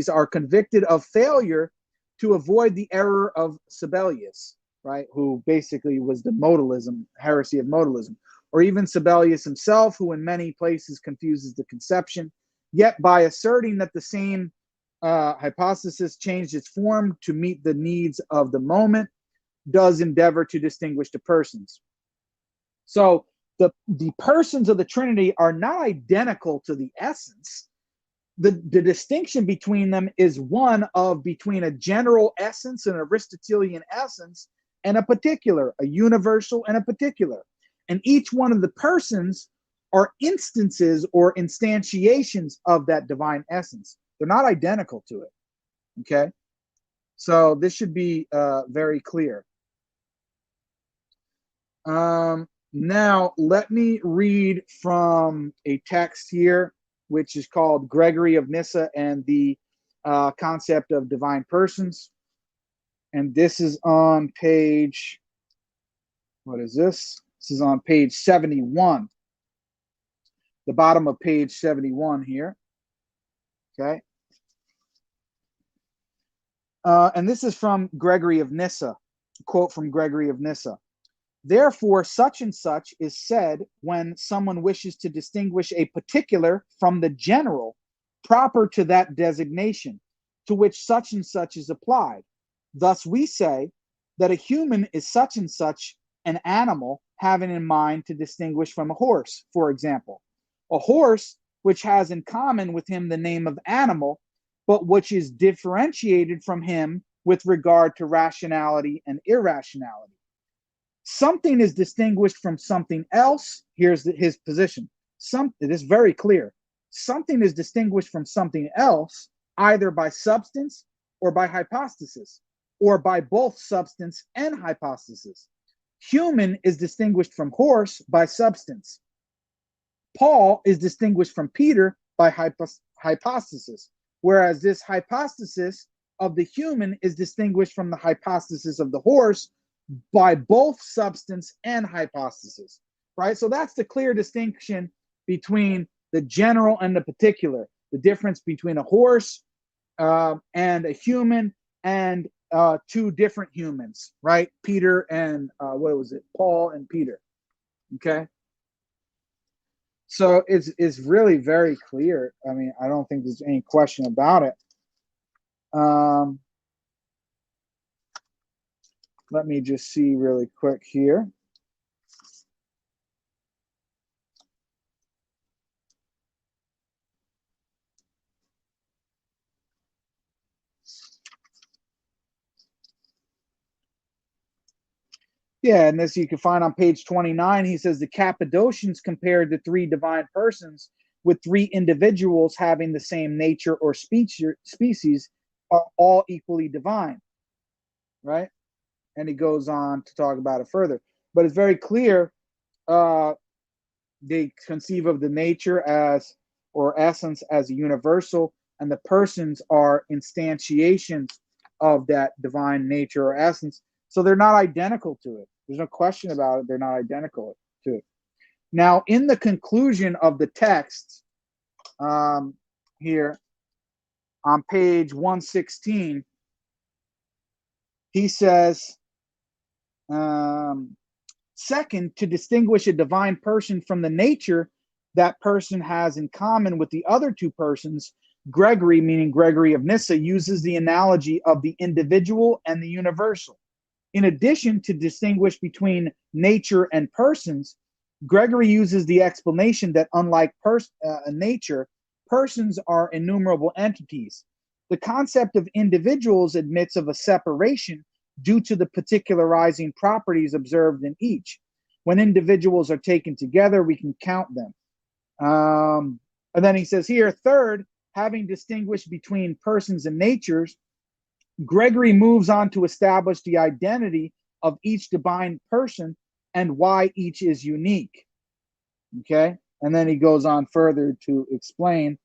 are convicted of failure to avoid the error of Sabellius, right, who basically was the modalism, heresy of modalism, or even Sabellius himself, who in many places confuses the conception, yet by asserting that the same hypostasis changed its form to meet the needs of the moment, does endeavor to distinguish the persons. So the persons of the Trinity are not identical to the essence. The distinction between them is one of between a general essence, an Aristotelian essence, and a particular, a universal and a particular. And each one of the persons are instances or instantiations of that divine essence. They're not identical to it. Okay? So this should be very clear. Now, let me read from a text here, which is called Gregory of Nyssa and the Concept of Divine Persons. And this is on page, what is this? This is on page 71. The bottom of page 71 here. Okay. And this is from Gregory of Nyssa, a quote from Gregory of Nyssa. Therefore, such and such is said when someone wishes to distinguish a particular from the general proper to that designation to which such and such is applied. Thus, we say that a human is such and such an animal having in mind to distinguish from a horse, for example. A horse which has in common with him the name of animal, but which is differentiated from him with regard to rationality and irrationality. Something is distinguished from something else. Here's his position. It is very clear. something is distinguished from something else either by substance or by hypostasis, or by both substance and hypostasis. Human is distinguished from horse by substance. Paul is distinguished from Peter by hypostasis, whereas this hypostasis of the human is distinguished from the hypostasis of the horse by both substance and hypostasis, right? So that's the clear distinction between the general and the particular, the difference between a horse and a human, and two different humans, right? Peter and Paul and Peter. Okay. So it's really very clear. I mean, I don't think there's any question about it. Let me just see really quick here. Yeah, and this you can find on page 29. He says the Cappadocians compared the three divine persons with three individuals having the same nature or species are all equally divine, right? And he goes on to talk about it further. But it's very clear they conceive of the nature as, or essence as, a universal, and the persons are instantiations of that divine nature or essence. So they're not identical to it. There's no question about it. They're not identical to it. Now, in the conclusion of the text here on page 116, he says, second, to distinguish a divine person from the nature that person has in common with the other two persons, Gregory, meaning Gregory of Nyssa, uses the analogy of the individual and the universal. In addition to distinguish between nature and persons, Gregory uses the explanation that unlike nature, persons are innumerable entities. The concept of individuals admits of a separation due to the particularizing properties observed in each. When individuals are taken together, we can count them. And then he says here, third, having distinguished between persons and natures, Gregory moves on to establish the identity of each divine person and why each is unique. Okay? And then he goes on further to explain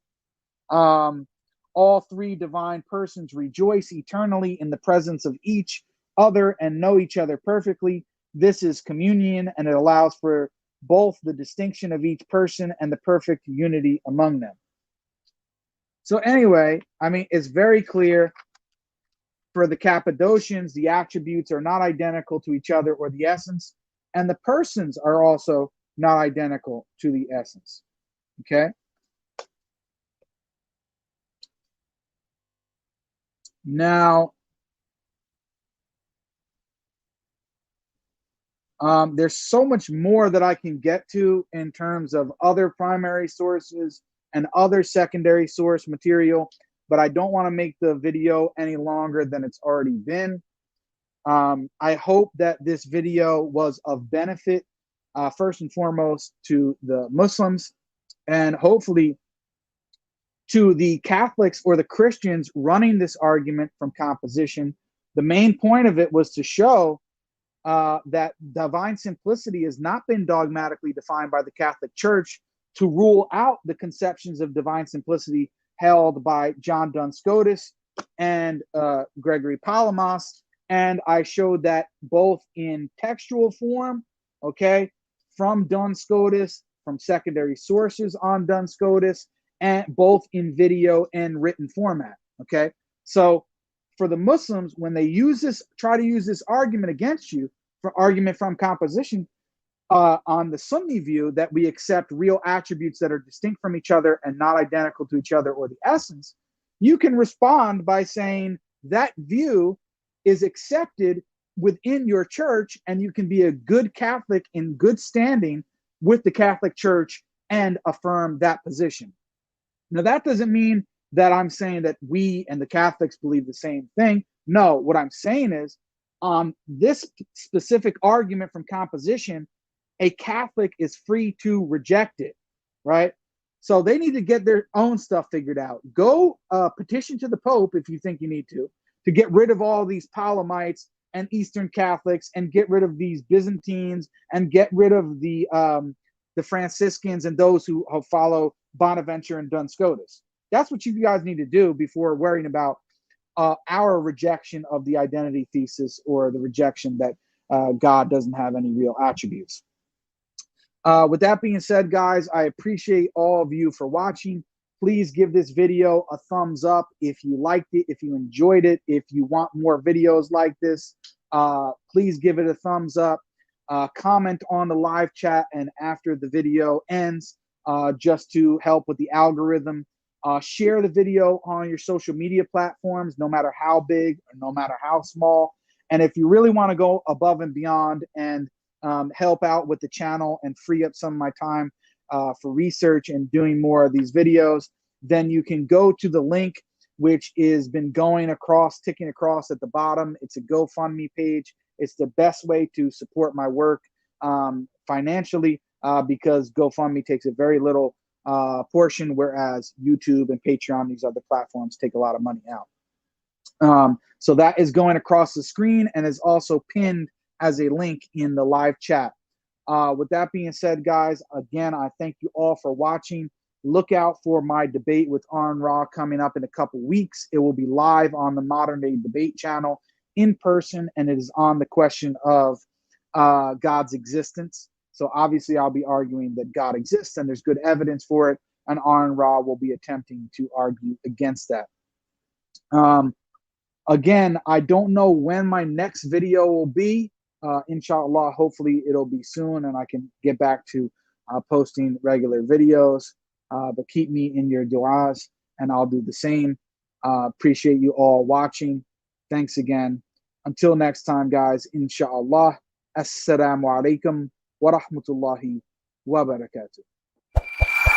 all three divine persons rejoice eternally in the presence of each other and know each other perfectly. This is communion, and it allows for both the distinction of each person and the perfect unity among them. So anyway, I mean, it's very clear. For the Cappadocians, the attributes are not identical to each other or the essence, and the persons are also not identical to the essence. Okay? Now, there's so much more that I can get to in terms of other primary sources and other secondary source material, but I don't want to make the video any longer than it's already been. I hope that this video was of benefit, first and foremost, to the Muslims, and hopefully to the Catholics or the Christians running this argument from composition. The main point of it was to show that divine simplicity has not been dogmatically defined by the Catholic Church, to rule out the conceptions of divine simplicity held by John Duns Scotus and Gregory Palamas. And I showed that both in textual form, okay, from Duns Scotus, from secondary sources on Duns Scotus, and both in video and written format, okay? So for the Muslims, when they use this, try to use this argument against you, for argument from composition, on the Sunni view that we accept real attributes that are distinct from each other and not identical to each other or the essence, you can respond by saying that view is accepted within your church, and you can be a good Catholic in good standing with the Catholic Church and affirm that position. Now, that doesn't mean that I'm saying that we and the Catholics believe the same thing. No, what I'm saying is, this specific argument from composition, a Catholic is free to reject it, right? So they need to get their own stuff figured out. Go petition to the Pope if you think you need to get rid of all these Palamites and Eastern Catholics, and get rid of these Byzantines, and get rid of the Franciscans and those who follow Bonaventure and Duns Scotus. That's what you guys need to do before worrying about our rejection of the identity thesis, or the rejection that God doesn't have any real attributes. With that being said, guys, I appreciate all of you for watching. Please give this video a thumbs up if you liked it, if you enjoyed it. If you want more videos like this, please give it a thumbs up. Comment on the live chat and after the video ends, just to help with the algorithm. Share the video on your social media platforms, no matter how big or no matter how small. And if you really want to go above and beyond and help out with the channel and free up some of my time for research and doing more of these videos, then you can go to the link which is been ticking across at the bottom. It's a GoFundMe page. It's the best way to support my work financially, because GoFundMe takes a very little portion, whereas YouTube and Patreon, these other platforms, take a lot of money out. So that is going across the screen and is also pinned as a link in the live chat. With that being said, guys, again, I thank you all for watching. Look out for my debate with Arn Ra coming up in a couple weeks. It will be live on the Modern Day Debate channel in person, and it is on the question of God's existence. So obviously I'll be arguing that God exists and there's good evidence for it, and Arn Ra will be attempting to argue against that. Again, I don't know when my next video will be. Inshallah, hopefully it'll be soon and I can get back to posting regular videos. But keep me in your du'as and I'll do the same. Appreciate you all watching. Thanks again. Until next time, guys, inshallah. Assalamu alaikum wa rahmatullahi wa barakatuh.